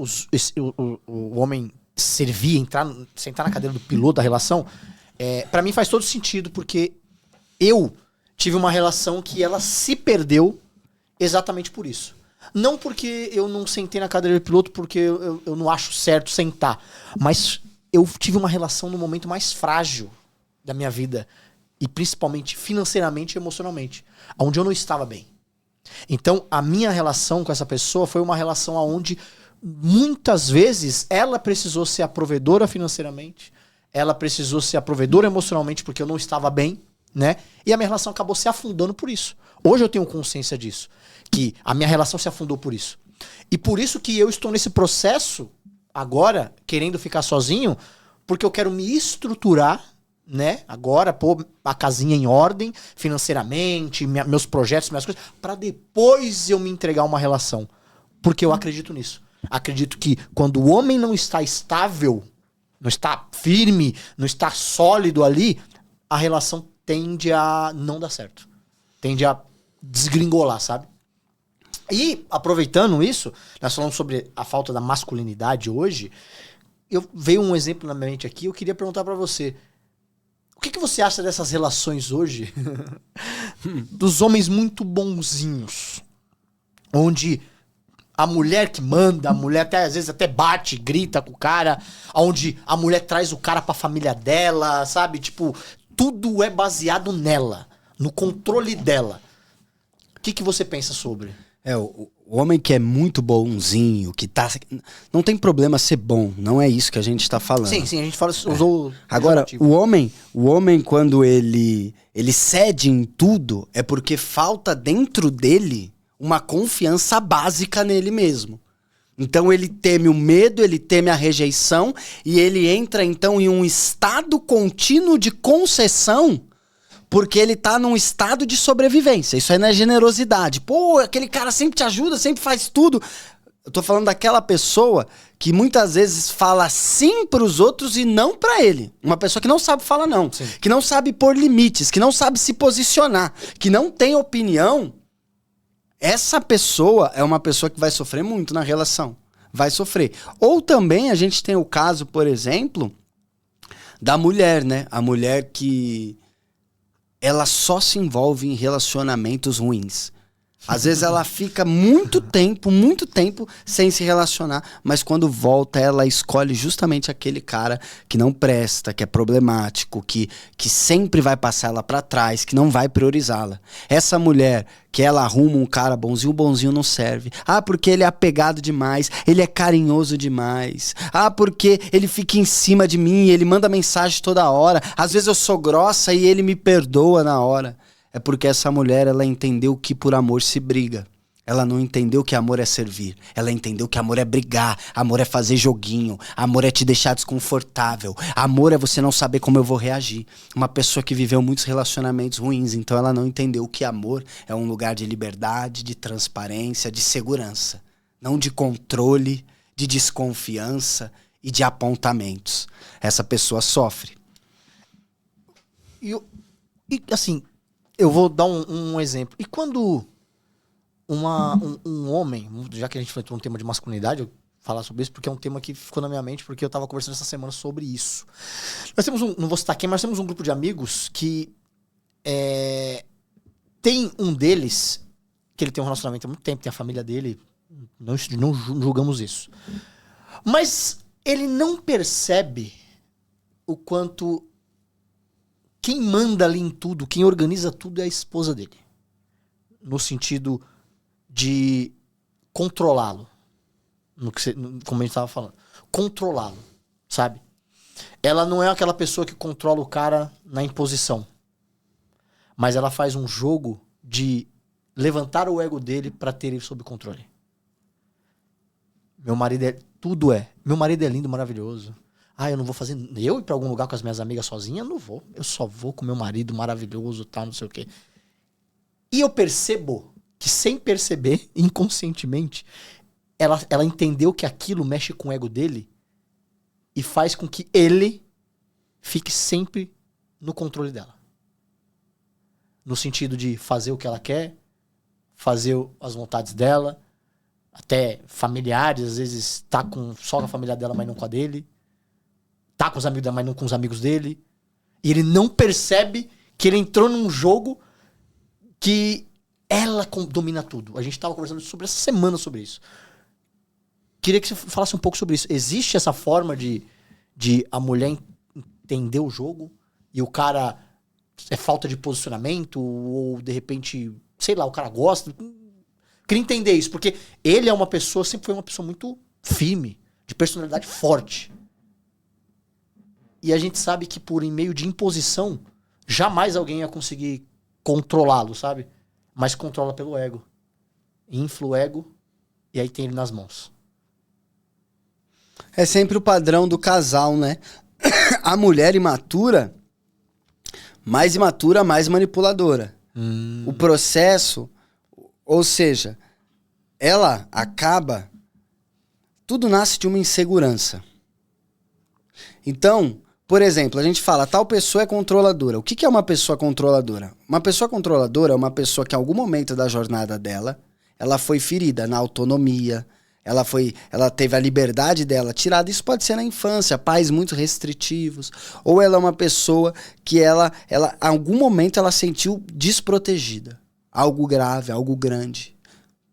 o homem servir, sentar na cadeira do piloto da relação, pra mim faz todo sentido, porque eu tive uma relação que ela se perdeu exatamente por isso. Não porque eu não sentei na cadeira de piloto, porque eu não acho certo sentar. Mas eu tive uma relação no momento mais frágil da minha vida. E principalmente financeiramente e emocionalmente. Onde eu não estava bem. Então, a minha relação com essa pessoa foi uma relação onde muitas vezes ela precisou ser a provedora financeiramente. Ela precisou ser a provedora emocionalmente porque eu não estava bem, né? E a minha relação acabou se afundando por isso. Hoje eu tenho consciência disso. Que a minha relação se afundou por isso. E por isso que eu estou nesse processo, agora, querendo ficar sozinho, porque eu quero me estruturar, né? Agora, pôr a casinha em ordem, financeiramente, meus projetos, minhas coisas, para depois eu me entregar uma relação. Porque eu acredito nisso. Acredito que quando o homem não está estável, não está firme, não está sólido ali, a relação tende a não dar certo. Tende a desgringolar, sabe? E, aproveitando isso, nós falamos sobre a falta da masculinidade hoje, veio um exemplo na minha mente aqui, eu queria perguntar pra você, o que você acha dessas relações hoje dos homens muito bonzinhos, onde a mulher que manda, a mulher até, às vezes até bate, grita com o cara, onde a mulher traz o cara pra família dela, sabe? Tipo, tudo é baseado nela, no controle dela. O que você pensa sobre? O homem que é muito bonzinho, que tá... Não tem problema ser bom, não é isso que a gente tá falando. Sim, a gente usou... Agora, o homem quando ele cede em tudo, é porque falta dentro dele uma confiança básica nele mesmo. Então ele teme o medo, ele teme a rejeição, e ele entra então em um estado contínuo de concessão, porque ele tá num estado de sobrevivência. Isso aí não é generosidade. Pô, aquele cara sempre te ajuda, sempre faz tudo. Eu tô falando daquela pessoa que muitas vezes fala sim pros outros e não pra ele. Uma pessoa que não sabe falar não. Sim. Que não sabe pôr limites, que não sabe se posicionar, que não tem opinião. Essa pessoa é uma pessoa que vai sofrer muito na relação. Vai sofrer. Ou também a gente tem o caso, por exemplo, da mulher, né? A mulher que... ela só se envolve em relacionamentos ruins. Às vezes ela fica muito tempo sem se relacionar, mas quando volta ela escolhe justamente aquele cara que não presta, que é problemático, que sempre vai passar ela pra trás, que não vai priorizá-la. Essa mulher que ela arruma um cara bonzinho, o bonzinho não serve. Ah, porque ele é apegado demais, ele é carinhoso demais. Ah, porque ele fica em cima de mim, ele manda mensagem toda hora. Às vezes eu sou grossa e ele me perdoa na hora. É porque essa mulher, ela entendeu que por amor se briga. Ela não entendeu que amor é servir. Ela entendeu que amor é brigar. Amor é fazer joguinho. Amor é te deixar desconfortável. Amor é você não saber como eu vou reagir. Uma pessoa que viveu muitos relacionamentos ruins, então ela não entendeu que amor é um lugar de liberdade, de transparência, de segurança. Não de controle, de desconfiança e de apontamentos. Essa pessoa sofre. E assim, eu vou dar um exemplo. E quando um homem, já que a gente foi um tema de masculinidade, eu falar sobre isso porque é um tema que ficou na minha mente, porque eu tava conversando essa semana sobre isso. Nós temos não vou citar quem, mas temos um grupo de amigos que tem um deles que ele tem um relacionamento há muito tempo, tem a família dele, não julgamos isso. Mas ele não percebe o quanto quem manda ali em tudo, quem organiza tudo é a esposa dele. No sentido de controlá-lo. Como a gente estava falando. Controlá-lo, sabe? Ela não é aquela pessoa que controla o cara na imposição. Mas ela faz um jogo de levantar o ego dele pra ter ele sob controle. Meu marido tudo é. Meu marido é lindo, maravilhoso. Eu não vou fazer... Eu ir pra algum lugar com as minhas amigas sozinha? Não vou. Eu só vou com meu marido maravilhoso, tal, não sei o quê. E eu percebo que, sem perceber, inconscientemente, ela entendeu que aquilo mexe com o ego dele e faz com que ele fique sempre no controle dela. No sentido de fazer o que ela quer, fazer as vontades dela, até familiares, às vezes tá só com a família dela, mas não com a dele. Tá com os amigos dela, mas não com os amigos dele. E ele não percebe que ele entrou num jogo que ela domina tudo. A gente tava conversando sobre essa semana sobre isso. Queria que você falasse um pouco sobre isso. Existe essa forma de a mulher entender o jogo e o cara é falta de posicionamento ou de repente, sei lá, o cara gosta? Queria entender isso, porque ele é uma pessoa, sempre foi uma pessoa muito firme, de personalidade forte. E a gente sabe que por meio de imposição, jamais alguém ia conseguir controlá-lo, sabe? Mas controla pelo ego. Infla o ego e aí tem ele nas mãos. É sempre o padrão do casal, né? A mulher imatura, mais manipuladora. O processo, ou seja, ela acaba... Tudo nasce de uma insegurança. Então, por exemplo, a gente fala, tal pessoa é controladora. O que é uma pessoa controladora? Uma pessoa controladora é uma pessoa que em algum momento da jornada dela, ela foi ferida na autonomia, ela teve a liberdade dela tirada. Isso pode ser na infância, pais muito restritivos. Ou ela é uma pessoa que ela em algum momento ela sentiu desprotegida. Algo grave, algo grande.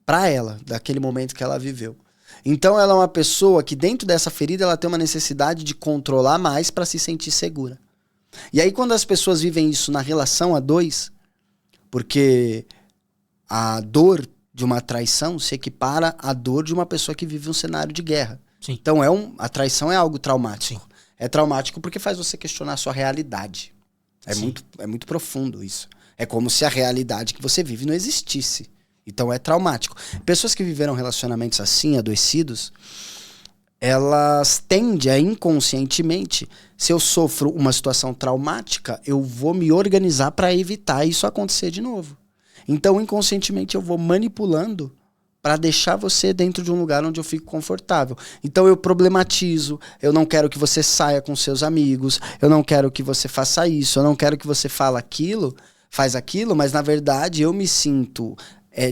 Pra ela, daquele momento que ela viveu. Então ela é uma pessoa que dentro dessa ferida ela tem uma necessidade de controlar mais para se sentir segura. E aí quando as pessoas vivem isso na relação a dois, porque a dor de uma traição se equipara à dor de uma pessoa que vive um cenário de guerra. Sim. Então a traição é algo traumático. Sim. É traumático porque faz você questionar a sua realidade. É muito profundo isso. É como se a realidade que você vive não existisse. Então é traumático. Pessoas que viveram relacionamentos assim, adoecidos, elas tendem a inconscientemente, se eu sofro uma situação traumática, eu vou me organizar para evitar isso acontecer de novo. Então inconscientemente eu vou manipulando para deixar você dentro de um lugar onde eu fico confortável. Então eu problematizo, eu não quero que você saia com seus amigos, eu não quero que você faça isso, eu não quero que você faz aquilo, mas na verdade eu me sinto...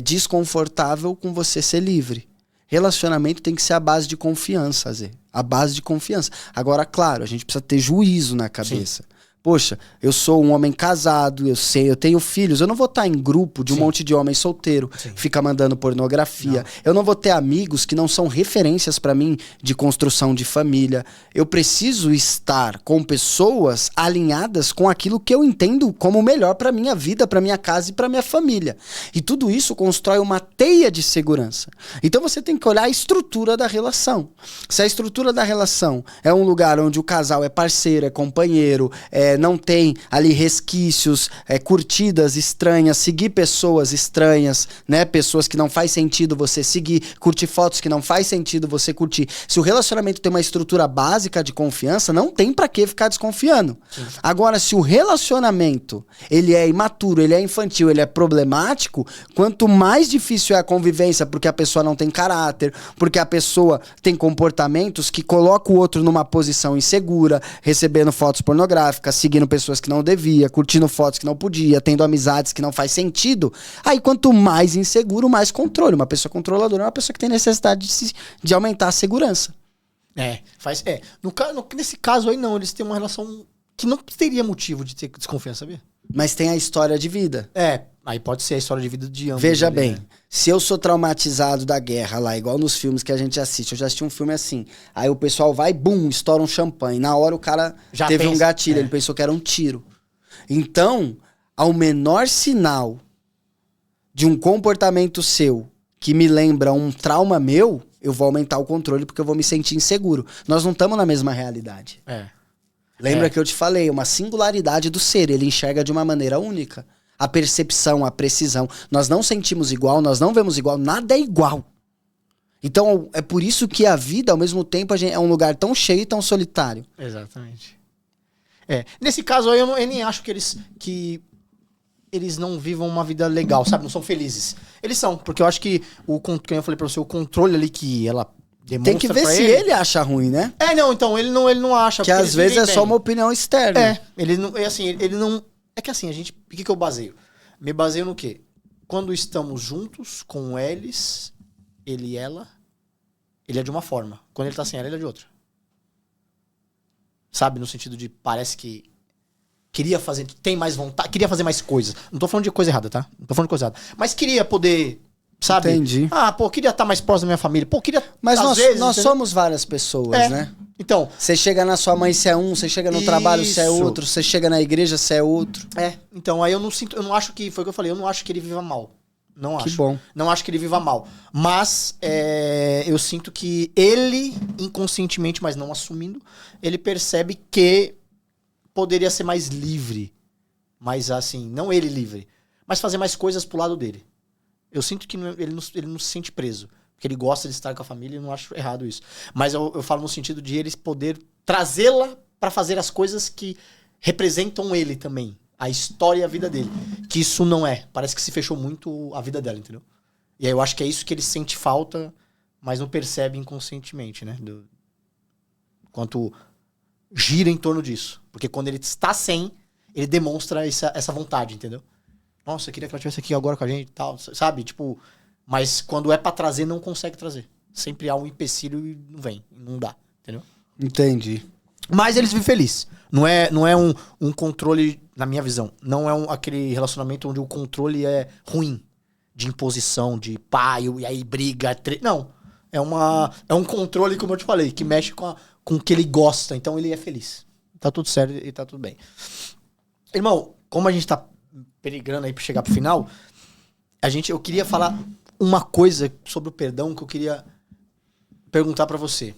desconfortável com você ser livre. Relacionamento tem que ser a base de confiança, Zé. A base de confiança. Agora, claro, a gente precisa ter juízo na cabeça. Sim. Poxa, eu sou um homem casado, eu tenho filhos, eu não vou estar em grupo de um monte de homem solteiro, fica mandando pornografia. Não. Eu não vou ter amigos que não são referências pra mim de construção de família. Eu preciso estar com pessoas alinhadas com aquilo que eu entendo como melhor pra minha vida, pra minha casa e pra minha família. E tudo isso constrói uma teia de segurança. Então você tem que olhar a estrutura da relação. Se a estrutura da relação é um lugar onde o casal é parceiro, é companheiro, não tem ali resquícios, curtidas estranhas, seguir pessoas estranhas, né? Pessoas que não faz sentido você seguir, curtir fotos que não faz sentido você curtir. Se o relacionamento tem uma estrutura básica de confiança, não tem pra que ficar desconfiando. Sim. Agora, se o relacionamento, ele é imaturo, ele é infantil, ele é problemático, quanto mais difícil é a convivência, porque a pessoa não tem caráter, porque a pessoa tem comportamentos que colocam o outro numa posição insegura, recebendo fotos pornográficas, seguindo pessoas que não devia, curtindo fotos que não podia, tendo amizades que não faz sentido. Aí quanto mais inseguro, mais controle. Uma pessoa controladora é uma pessoa que tem necessidade de aumentar a segurança. Nesse caso aí não, eles têm uma relação que não teria motivo de ter desconfiança, sabia? Mas tem a história de vida. Aí pode ser a história de vida de ambos. Veja bem, se eu sou traumatizado da guerra lá, igual nos filmes que a gente assiste, eu já assisti um filme assim, aí o pessoal vai, bum, estoura um champanhe. Na hora o cara já teve um gatilho, ele pensou que era um tiro. Então, ao menor sinal de um comportamento seu que me lembra um trauma meu, eu vou aumentar o controle porque eu vou me sentir inseguro. Nós não estamos na mesma realidade. Lembra que eu te falei, uma singularidade do ser, ele enxerga de uma maneira única. A percepção, a precisão. Nós não sentimos igual, nós não vemos igual, nada é igual. Então, é por isso que a vida, ao mesmo tempo, é um lugar tão cheio e tão solitário. Exatamente. Nesse caso aí, eu nem acho que eles não vivam uma vida legal, sabe? Não são felizes. Eles são, porque eu acho que, como eu falei pra você, o controle ali que ela demonstra. Tem que ver se ele acha ruim, né? Então, ele não acha. Que às vezes é só uma opinião externa. Ele não... É que assim, o que eu baseio? Me baseio no quê? Quando estamos juntos com eles, ele e ela, ele é de uma forma. Quando ele tá sem ela, ele é de outra. Sabe? No sentido de, parece que queria fazer, tem mais vontade, queria fazer mais coisas. Não tô falando de coisa errada, tá? Não tô falando de coisa errada. Mas queria poder, sabe? Entendi. Queria estar mais próximo da minha família. Queria... Mas nós somos várias pessoas, né? Então... Você chega na sua mãe, você é um. Você chega no trabalho, você é outro. Você chega na igreja, você é outro. Então, aí eu não acho que... Foi o que eu falei, eu não acho que ele viva mal. Não acho. Que bom. Não acho que ele viva mal. Mas eu sinto que ele, inconscientemente, mas não assumindo, ele percebe que poderia ser mais livre. Mas assim, não ele livre, mas fazer mais coisas pro lado dele. Eu sinto que ele não se sente preso. Porque ele gosta de estar com a família e eu não acho errado isso. Mas eu falo no sentido de eles poder trazê-la pra fazer as coisas que representam ele também. A história e a vida dele. Que isso não é. Parece que se fechou muito a vida dela, entendeu? E aí eu acho que é isso que ele sente falta, mas não percebe inconscientemente, né? Quanto gira em torno disso. Porque quando ele está sem, ele demonstra essa vontade, entendeu? Nossa, eu queria que ela estivesse aqui agora com a gente e tal, sabe? Tipo... Mas quando é pra trazer, não consegue trazer. Sempre há um empecilho e não vem. Não dá, entendeu? Entendi. Mas eles vivem felizes. Não é um controle, na minha visão, não é aquele relacionamento onde o controle é ruim. De imposição, de pai, e aí briga. Não. É um controle, como eu te falei, que mexe com o que ele gosta. Então ele é feliz. Tá tudo certo e tá tudo bem. Irmão, como a gente tá perigrando aí pra chegar pro final, eu queria falar uma coisa sobre o perdão que eu queria perguntar pra você.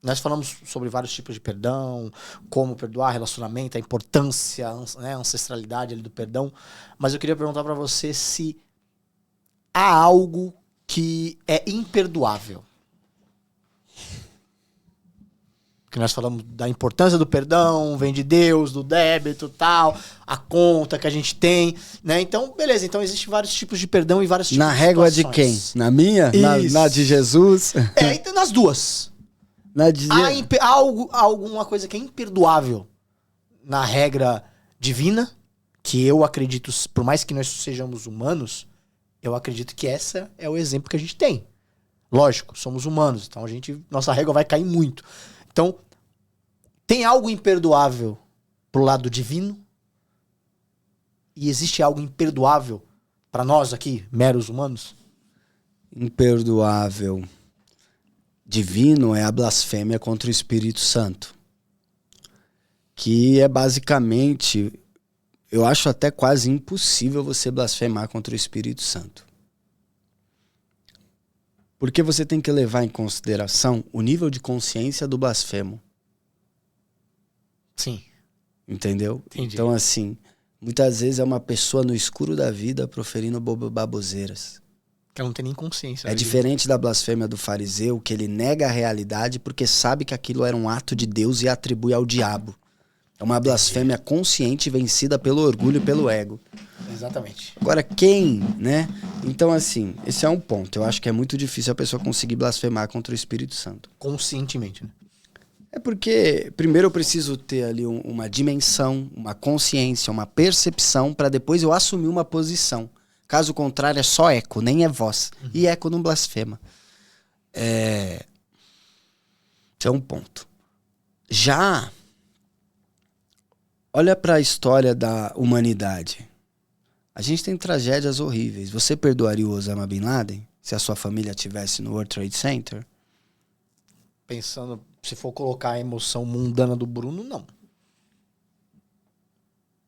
Nós falamos sobre vários tipos de perdão, como perdoar, relacionamento, a importância, né, a ancestralidade ali do perdão. Mas eu queria perguntar pra você se há algo que é imperdoável. Que nós falamos da importância do perdão, vem de Deus, do débito, tal, a conta que a gente tem, né? Então, beleza. Então, existem vários tipos de perdão e vários tipos de régua situações. De quem? Na minha? Na de Jesus? Então nas duas. Há alguma coisa que é imperdoável na regra divina, que eu acredito, por mais que nós sejamos humanos, eu acredito que esse é o exemplo que a gente tem. Lógico, somos humanos, então nossa régua vai cair muito. Então, tem algo imperdoável pro lado divino e existe algo imperdoável para nós aqui, meros humanos? Imperdoável divino é a blasfêmia contra o Espírito Santo. Que é basicamente, eu acho até quase impossível você blasfemar contra o Espírito Santo. Porque você tem que levar em consideração o nível de consciência do blasfemo. Sim. Entendeu? Entendi. Então, assim, muitas vezes é uma pessoa no escuro da vida proferindo baboseiras. Que ela não tem nem consciência. É diferente da blasfêmia do fariseu, que ele nega a realidade porque sabe que aquilo era um ato de Deus e atribui ao diabo. É uma blasfêmia consciente vencida pelo orgulho e pelo ego. Exatamente. Agora, quem, né? Então, assim, esse é um ponto. Eu acho que é muito difícil a pessoa conseguir blasfemar contra o Espírito Santo. Conscientemente, né? É porque, primeiro eu preciso ter ali uma dimensão, uma consciência, uma percepção, para depois eu assumir uma posição. Caso contrário, é só eco, nem é voz. E eco não blasfema. Esse é um ponto. Já, olha para a história da humanidade. A gente tem tragédias horríveis. Você perdoaria o Osama Bin Laden se a sua família estivesse no World Trade Center? Pensando, se for colocar a emoção mundana do Bruno, não.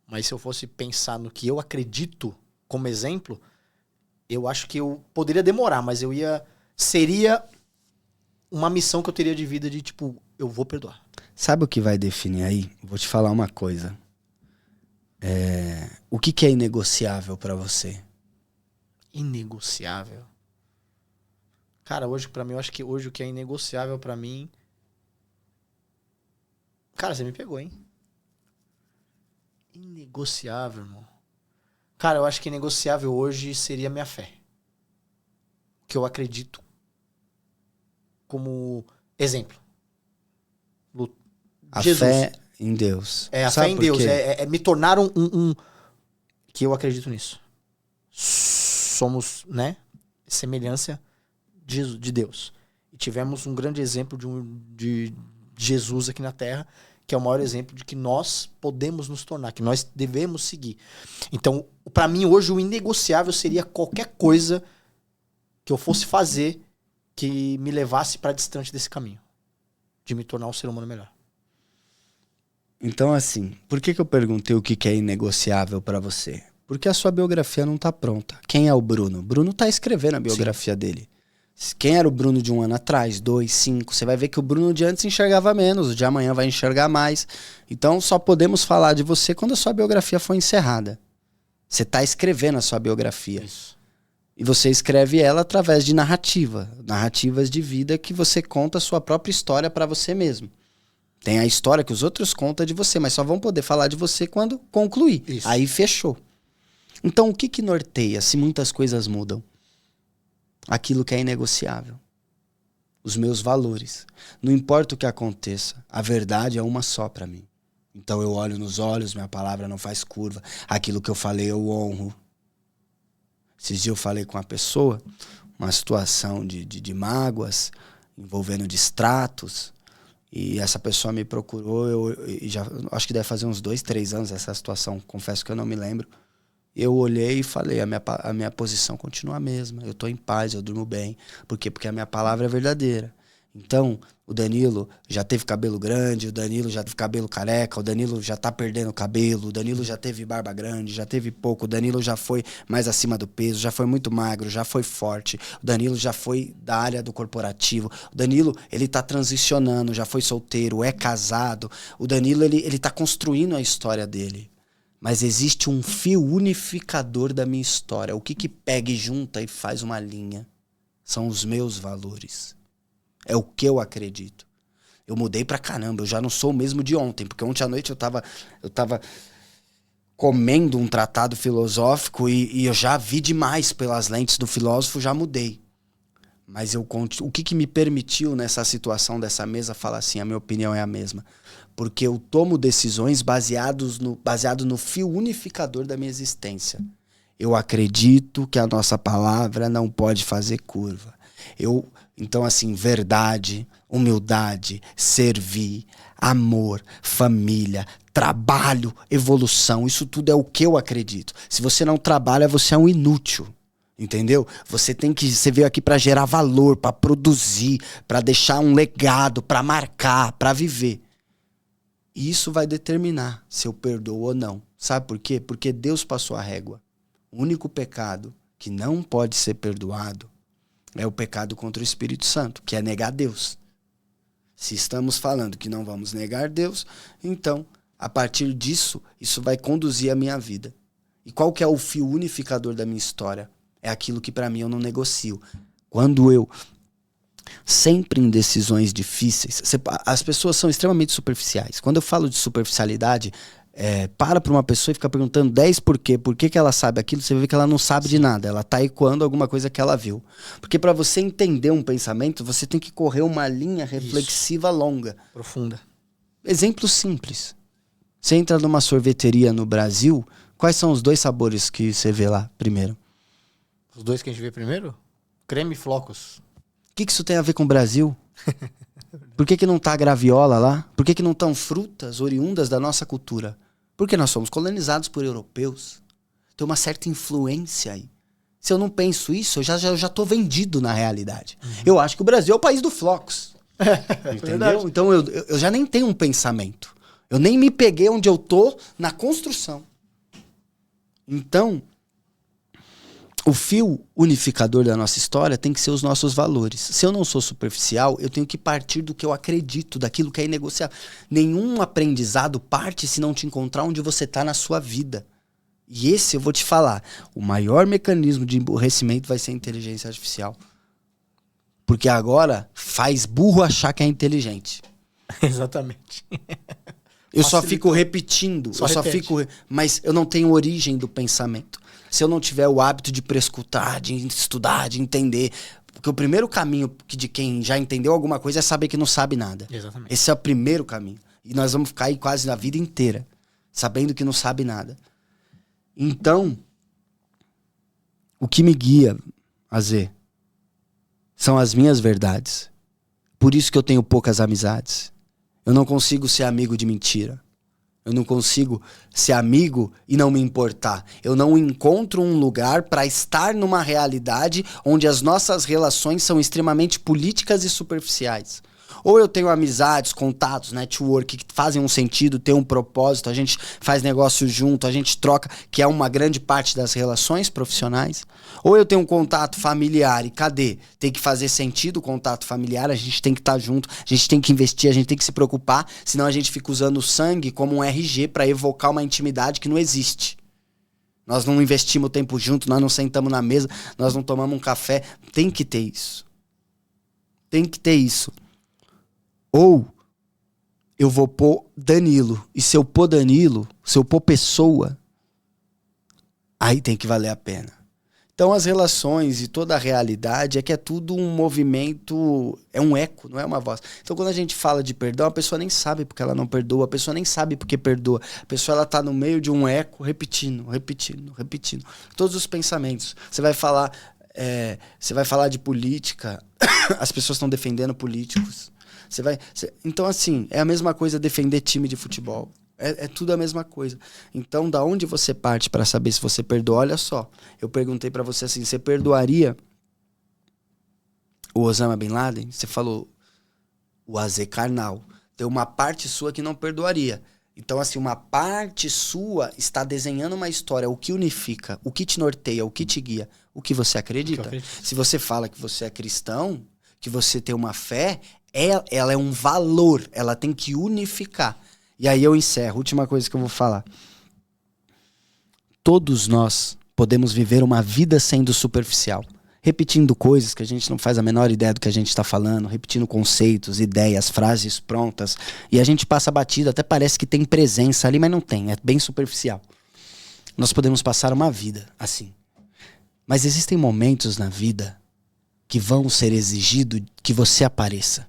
Mas se eu fosse pensar no que eu acredito como exemplo, eu acho que eu poderia demorar, mas seria uma missão que eu teria de vida de tipo, eu vou perdoar. Sabe o que vai definir aí? Vou te falar uma coisa. O que é inegociável pra você? Inegociável. Cara, hoje pra mim, eu acho que hoje o que é inegociável pra mim... Cara, você me pegou, hein? Inegociável, irmão. Cara, eu acho que inegociável hoje seria minha fé. Que eu acredito como exemplo. A Jesus. fé em Deus. É, a Sabe fé em por Deus. quê? É me tornar um... Que eu acredito nisso. Somos, né? Semelhança de Deus. E tivemos um grande exemplo de Jesus aqui na Terra, que é o maior exemplo de que nós podemos nos tornar, que nós devemos seguir. Então, pra mim, hoje, o inegociável seria qualquer coisa que eu fosse fazer que me levasse pra distante desse caminho. De me tornar um ser humano melhor. Então, assim, por que eu perguntei o que é inegociável pra você? Porque a sua biografia não tá pronta. Quem é o Bruno? Bruno tá escrevendo a biografia dele. Quem era o Bruno de um ano atrás, 2, 5? Você vai ver que o Bruno de antes enxergava menos, o de amanhã vai enxergar mais. Então, só podemos falar de você quando a sua biografia for encerrada. Você tá escrevendo a sua biografia. Isso. E você escreve ela através de narrativas de vida que você conta a sua própria história pra você mesmo. Tem a história que os outros contam de você, mas só vão poder falar de você quando concluir. Isso. Aí fechou. Então, o que norteia se muitas coisas mudam? Aquilo que é inegociável. Os meus valores. Não importa o que aconteça, a verdade é uma só pra mim. Então eu olho nos olhos, minha palavra não faz curva. Aquilo que eu falei eu honro. Esses dias eu falei com uma pessoa, uma situação de mágoas, envolvendo distratos, e essa pessoa me procurou, acho que deve fazer uns 2, 3 anos essa situação, confesso que eu não me lembro. Eu olhei e falei, a minha posição continua a mesma, eu tô em paz, eu durmo bem. Por quê? Porque a minha palavra é verdadeira. Então, o Danilo já teve cabelo grande, o Danilo já teve cabelo careca, o Danilo já tá perdendo cabelo, o Danilo já teve barba grande, já teve pouco, o Danilo já foi mais acima do peso, já foi muito magro, já foi forte, o Danilo já foi da área do corporativo, o Danilo, ele tá transicionando, já foi solteiro, é casado, o Danilo, ele tá construindo a história dele. Mas existe um fio unificador da minha história. O que pega e junta e faz uma linha? São os meus valores. É o que eu acredito. Eu mudei pra caramba. Eu já não sou o mesmo de ontem. Porque ontem à noite eu tava comendo um tratado filosófico e eu já vi demais pelas lentes do filósofo, já mudei. Mas o que me permitiu nessa situação dessa mesa falar assim, a minha opinião é a mesma? Porque eu tomo decisões baseado no fio unificador da minha existência. Eu acredito que a nossa palavra não pode fazer curva. Então, assim, verdade, humildade, servir, amor, família, trabalho, evolução, isso tudo é o que eu acredito. Se você não trabalha, você é um inútil. Entendeu? Você veio aqui para gerar valor, para produzir, para deixar um legado, para marcar, para viver. E isso vai determinar se eu perdoo ou não. Sabe por quê? Porque Deus passou a régua. O único pecado que não pode ser perdoado é o pecado contra o Espírito Santo, que é negar Deus. Se estamos falando que não vamos negar Deus, então A partir disso, isso vai conduzir a minha vida. E qual que é o fio unificador da minha história? É aquilo que pra mim eu não negocio. Quando eu, sempre em decisões difíceis, as pessoas são extremamente superficiais. Quando eu falo de superficialidade, para uma pessoa e fica perguntando 10 por que ela sabe aquilo, você vê que ela não sabe de nada, ela tá ecoando alguma coisa que ela viu. Porque para você entender um pensamento, você tem que correr uma linha reflexiva longa. Profunda. Exemplo simples. Você entra numa sorveteria no Brasil, quais são os 2 sabores que você vê lá primeiro? Os 2 que a gente vê primeiro? Creme e flocos. O que isso tem a ver com o Brasil? Por que não tá a graviola lá? Por que não estão frutas oriundas da nossa cultura? Porque nós somos colonizados por europeus. Tem uma certa influência aí. Se eu não penso isso, eu já tô vendido na realidade. Eu acho que o Brasil é o país do flocos. Entendeu? Então eu já nem tenho um pensamento. Eu nem me peguei onde eu tô na construção. Então, o fio unificador da nossa história tem que ser os nossos valores. Se eu não sou superficial, eu tenho que partir do que eu acredito, daquilo que é inegociável. Nenhum aprendizado parte se não te encontrar onde você está na sua vida. E esse eu vou te falar, o maior mecanismo de emburrecimento vai ser a inteligência artificial. Porque agora faz burro achar que é inteligente. Exatamente. Eu só fico repetindo, mas eu não tenho origem do pensamento. Se eu não tiver o hábito de prescutar, de estudar, de entender. Porque o primeiro caminho de quem já entendeu alguma coisa é saber que não sabe nada. Exatamente. Esse é o primeiro caminho. E nós vamos ficar aí quase na vida inteira, sabendo que não sabe nada. Então, o que me guia, Azê, são as minhas verdades. Por isso que eu tenho poucas amizades. Eu não consigo ser amigo de mentira. Eu não consigo ser amigo e não me importar. Eu não encontro um lugar para estar numa realidade onde as nossas relações são extremamente políticas e superficiais. Ou eu tenho amizades, contatos, network que fazem um sentido, tem um propósito, a gente faz negócio junto, a gente troca, que é uma grande parte das relações profissionais. Ou eu tenho um contato familiar e cadê? Tem que fazer sentido o contato familiar, a gente tem que estar junto, a gente tem que investir, a gente tem que se preocupar, senão a gente fica usando o sangue como um RG para evocar uma intimidade que não existe. Nós não investimos o tempo junto, nós não sentamos na mesa, nós não tomamos um café. Tem que ter isso. Tem que ter isso. Ou eu vou pôr Danilo. E se eu pôr Danilo, se eu pôr pessoa, aí tem que valer a pena. Então as relações e toda a realidade é que é tudo um movimento, é um eco, não é uma voz. Então quando a gente fala de perdão, a pessoa nem sabe porque ela não perdoa, a pessoa nem sabe porque perdoa. A pessoa ela tá no meio de um eco, repetindo. Todos os pensamentos. Você vai falar de política, as pessoas estão defendendo políticos. Então, assim, é a mesma coisa defender time de futebol. É tudo a mesma coisa. Então, da onde você parte para saber se você perdoa? Olha só, eu perguntei para você assim, você perdoaria o Osama Bin Laden? Você falou o Azê Karnal. Tem uma parte sua que não perdoaria. Então, assim, uma parte sua está desenhando uma história, o que unifica, o que te norteia, o que te guia, o que você acredita. Se você fala que você é cristão, que você tem uma fé, ela é um valor, ela tem que unificar. E aí eu encerro, última coisa que eu vou falar. Todos nós podemos viver uma vida sendo superficial, repetindo coisas que a gente não faz a menor ideia do que a gente está falando, repetindo conceitos, ideias, frases prontas, e a gente passa batido, até parece que tem presença ali, mas não tem, é bem superficial. Nós podemos passar uma vida assim. Mas existem momentos na vida que vão ser exigidos que você apareça.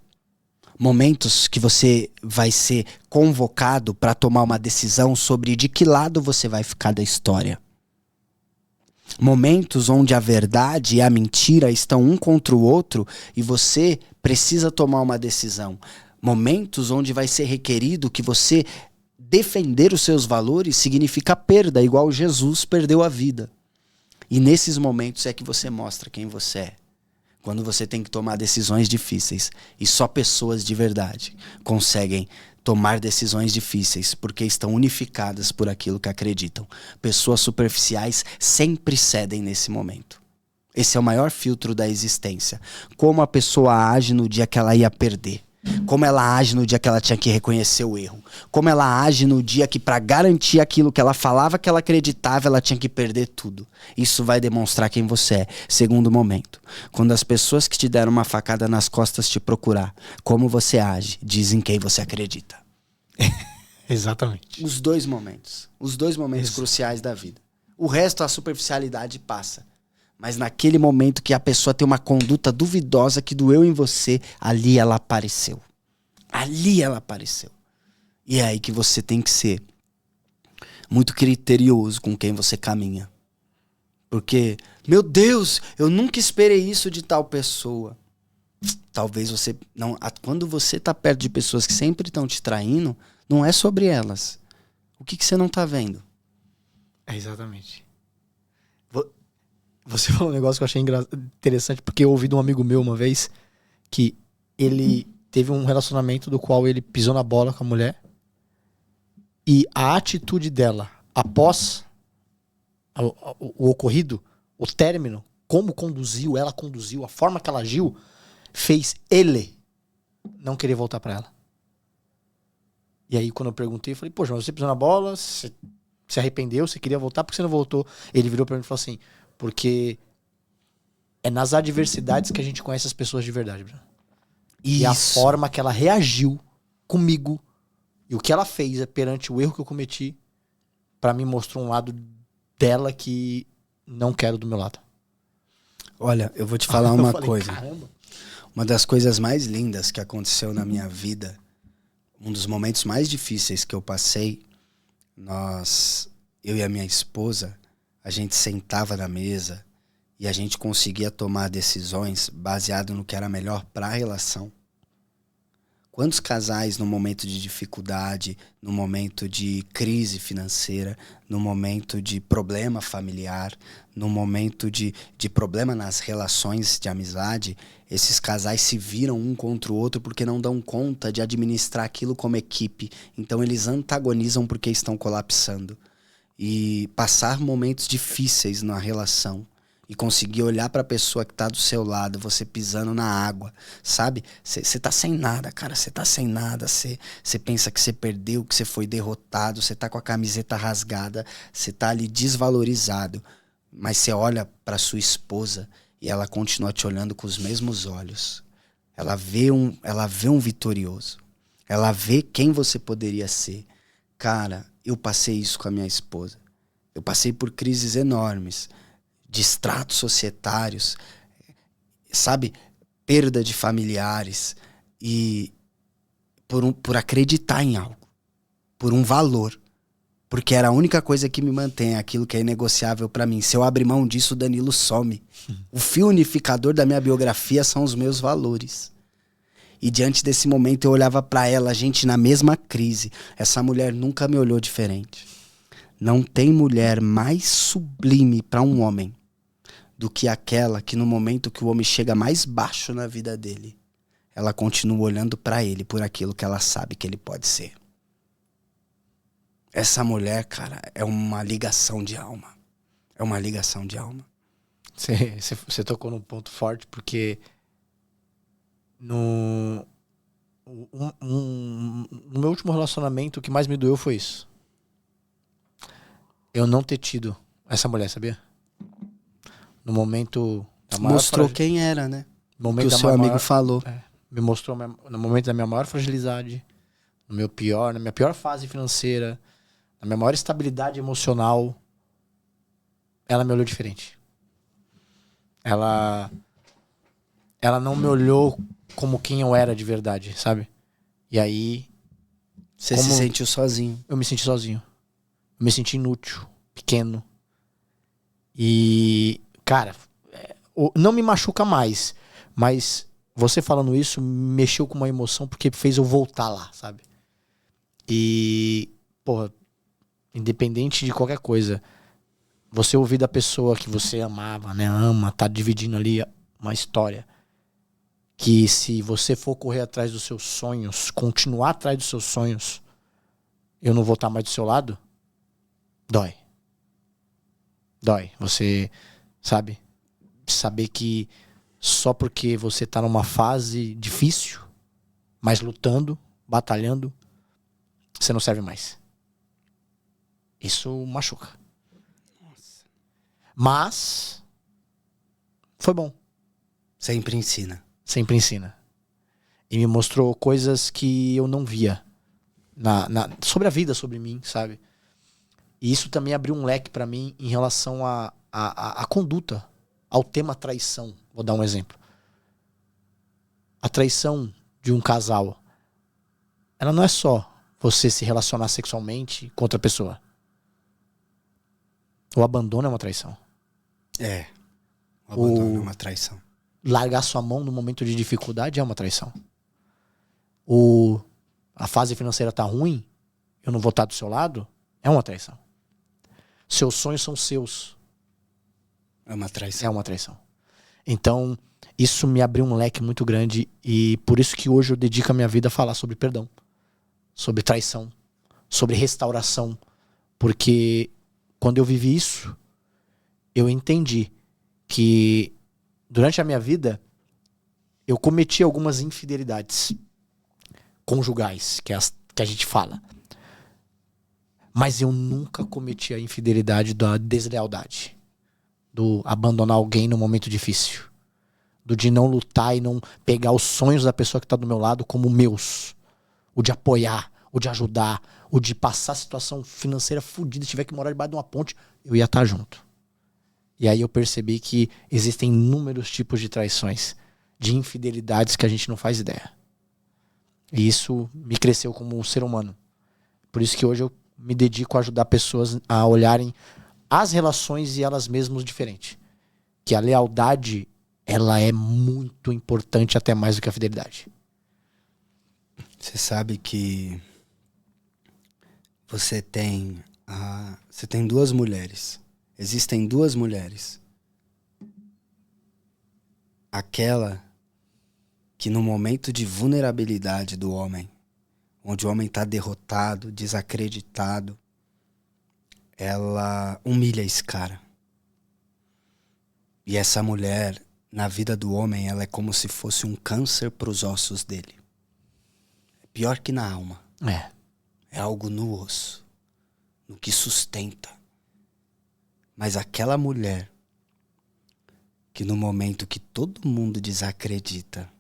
Momentos que você vai ser convocado para tomar uma decisão sobre de que lado você vai ficar da história. Momentos onde a verdade e a mentira estão um contra o outro e você precisa tomar uma decisão. Momentos onde vai ser requerido que você defender os seus valores significa perda, igual Jesus perdeu a vida. E nesses momentos é que você mostra quem você é. Quando você tem que tomar decisões difíceis. E só pessoas de verdade conseguem tomar decisões difíceis porque estão unificadas por aquilo que acreditam. Pessoas superficiais sempre cedem nesse momento. Esse é o maior filtro da existência. Como a pessoa age no dia que ela ia perder. Como ela age no dia que ela tinha que reconhecer o erro. Como ela age no dia que pra garantir aquilo que ela falava que ela acreditava, ela tinha que perder tudo. Isso vai demonstrar quem você é. Segundo momento, quando as pessoas que te deram uma facada nas costas te procurar, como você age, dizem quem você acredita. Exatamente. Os dois momentos cruciais da vida. O resto, a superficialidade passa. Mas naquele momento que a pessoa tem uma conduta duvidosa que doeu em você, ali ela apareceu. Ali ela apareceu. E é aí que você tem que ser muito criterioso com quem você caminha. Porque, meu Deus, eu nunca esperei isso de tal pessoa. Talvez você não... Quando você tá perto de pessoas que sempre estão te traindo, não é sobre elas. O que você não tá vendo? Exatamente. Você falou um negócio que eu achei interessante, porque eu ouvi de um amigo meu uma vez que ele teve um relacionamento do qual ele pisou na bola com a mulher e a atitude dela após o ocorrido, o término, como conduziu, ela conduziu, a forma que ela agiu, fez ele não querer voltar pra ela. E aí quando eu perguntei, eu falei, poxa, mas você pisou na bola, você se arrependeu, você queria voltar, por que você não voltou? Ele virou pra mim e falou assim, porque é nas adversidades que a gente conhece as pessoas de verdade, Bruno. E a forma que ela reagiu comigo e o que ela fez perante o erro que eu cometi, pra mim mostrou um lado dela que não quero do meu lado. Olha, eu vou te falar uma coisa. Caramba. Uma das coisas mais lindas que aconteceu na minha vida, um dos momentos mais difíceis que eu passei, eu e a minha esposa, a gente sentava na mesa e a gente conseguia tomar decisões baseado no que era melhor para a relação. Quantos casais no momento de dificuldade, no momento de crise financeira, no momento de problema familiar, no momento de problema nas relações de amizade, esses casais se viram um contra o outro porque não dão conta de administrar aquilo como equipe. Então eles antagonizam porque estão colapsando. E passar momentos difíceis na relação e conseguir olhar pra pessoa que tá do seu lado, você pisando na água, sabe? Você tá sem nada, cara, você tá sem nada, você pensa que você perdeu, que você foi derrotado, você tá com a camiseta rasgada, você tá ali desvalorizado, mas você olha pra sua esposa e ela continua te olhando com os mesmos olhos. Ela vê um vitorioso, ela vê quem você poderia ser. Cara, eu passei isso com a minha esposa. Eu passei por crises enormes, de estratos societários, sabe? Perda de familiares. E por acreditar em algo. Por um valor. Porque era a única coisa que me mantém, aquilo que é inegociável pra mim. Se eu abrir mão disso, o Danilo some. O fio unificador da minha biografia são os meus valores. E diante desse momento eu olhava pra ela, a gente na mesma crise. Essa mulher nunca me olhou diferente. Não tem mulher mais sublime pra um homem do que aquela que no momento que o homem chega mais baixo na vida dele, ela continua olhando pra ele por aquilo que ela sabe que ele pode ser. Essa mulher, cara, é uma ligação de alma. É uma ligação de alma. Você tocou num ponto forte, porque no meu último relacionamento, o que mais me doeu foi isso. Eu não ter tido essa mulher, sabia? No momento da maior Mostrou quem era, né? No momento que o seu amigo falou. Me mostrou no momento da minha maior fragilidade, na minha pior fase financeira, na minha maior estabilidade emocional. Ela me olhou diferente. Ela não me olhou como quem eu era de verdade, sabe? E aí... Você se sentiu sozinho. Eu me senti sozinho. Eu me senti inútil, pequeno. E, cara, não me machuca mais. Mas você falando isso mexeu com uma emoção porque fez eu voltar lá, sabe? E, porra, independente de qualquer coisa, você ouvir da pessoa que você amava, né? Ama, tá dividindo ali uma história. Que se você for correr atrás dos seus sonhos, continuar atrás dos seus sonhos, eu não vou estar mais do seu lado, dói. Dói. Você, sabe? Saber que só porque você tá numa fase difícil, mas lutando, batalhando, você não serve mais. Isso machuca. Nossa. Mas foi bom. Sempre ensina. Sempre ensina. E me mostrou coisas que eu não via sobre a vida, sobre mim, sabe? E isso também abriu um leque pra mim em relação à conduta, ao tema traição. Vou dar um exemplo. A traição de um casal, ela não é só você se relacionar sexualmente com outra pessoa. O abandono é uma traição. O abandono é uma traição. Largar sua mão no momento de dificuldade é uma traição. A fase financeira tá ruim, eu não vou estar do seu lado, é uma traição. Seus sonhos são seus. É uma traição. É uma traição. Então, isso me abriu um leque muito grande e por isso que hoje eu dedico a minha vida a falar sobre perdão, sobre traição, sobre restauração. Porque quando eu vivi isso, eu entendi que durante a minha vida eu cometi algumas infidelidades conjugais, que a gente fala. Mas eu nunca cometi a infidelidade da deslealdade. Do abandonar alguém no momento difícil. Do de não lutar e não pegar os sonhos da pessoa que tá do meu lado como meus. O de apoiar, o de ajudar, o de passar a situação financeira fodida, se tiver que morar debaixo de uma ponte, eu ia estar junto. E aí eu percebi que existem inúmeros tipos de traições, de infidelidades que a gente não faz ideia. E isso me cresceu como um ser humano. Por isso que hoje eu me dedico a ajudar pessoas a olharem as relações e elas mesmas diferente. Que a lealdade, ela é muito importante até mais do que a fidelidade. Você sabe que você tem duas mulheres. Existem duas mulheres. Aquela que no momento de vulnerabilidade do homem, onde o homem está derrotado, desacreditado, ela humilha esse cara. E essa mulher, na vida do homem, ela é como se fosse um câncer para os ossos dele. É pior que na alma. É algo no osso, no que sustenta. Mas aquela mulher que no momento que todo mundo desacredita,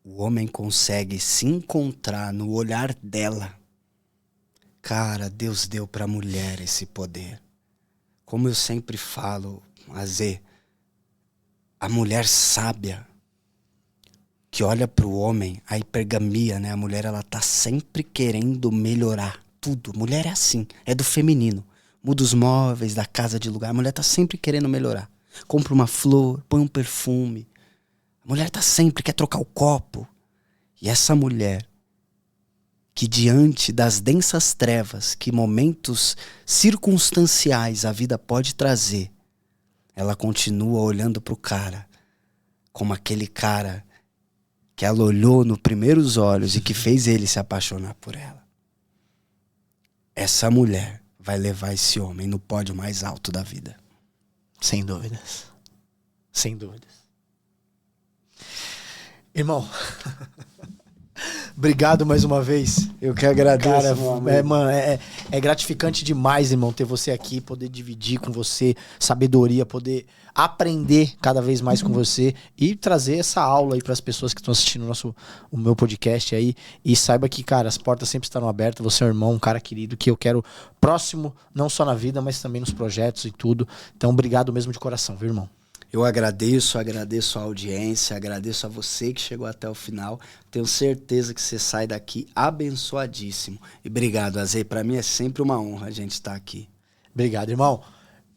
o homem consegue se encontrar no olhar dela. Cara, Deus deu pra mulher esse poder. Como eu sempre falo, Azê, a mulher sábia que olha pro homem, a hipergamia, né? A mulher, ela tá sempre querendo melhorar tudo. Mulher é assim, é do feminino. Muda os móveis da casa de lugar. A mulher tá sempre querendo melhorar. Compra uma flor, põe um perfume. A mulher tá sempre, quer trocar o copo. E essa mulher, que diante das densas trevas que momentos circunstanciais a vida pode trazer, ela continua olhando pro cara como aquele cara que ela olhou nos primeiros olhos e que fez ele se apaixonar por ela. Essa mulher vai levar esse homem no pódio mais alto da vida. Sem dúvidas. Sem dúvidas. Irmão, obrigado mais uma vez. Eu que agradeço, cara, meu amigo. é gratificante demais, irmão, ter você aqui, poder dividir com você sabedoria, poder aprender cada vez mais com você e trazer essa aula aí para as pessoas que estão assistindo o meu podcast aí. E saiba que, cara, as portas sempre estarão abertas. Você é um irmão, um cara querido que eu quero próximo, não só na vida, mas também nos projetos e tudo. Então, obrigado mesmo de coração, viu, irmão? Eu agradeço a audiência, agradeço a você que chegou até o final. Tenho certeza que você sai daqui abençoadíssimo. E obrigado, Azê. Pra mim é sempre uma honra a gente estar aqui. Obrigado, irmão.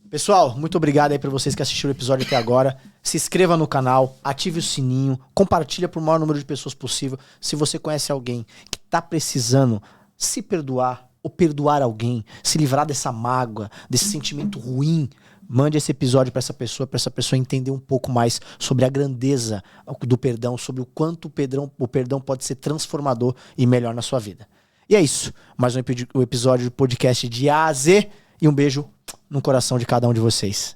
Pessoal, muito obrigado aí pra vocês que assistiram o episódio até agora. Se inscreva no canal, ative o sininho, compartilha pro maior número de pessoas possível. Se você conhece alguém que tá precisando se perdoar ou perdoar alguém, se livrar dessa mágoa, desse sentimento ruim, mande esse episódio pra essa pessoa entender um pouco mais sobre a grandeza do perdão, sobre o quanto o perdão pode ser transformador e melhor na sua vida. E é isso. Mais um episódio do podcast de A a Z. E um beijo no coração de cada um de vocês.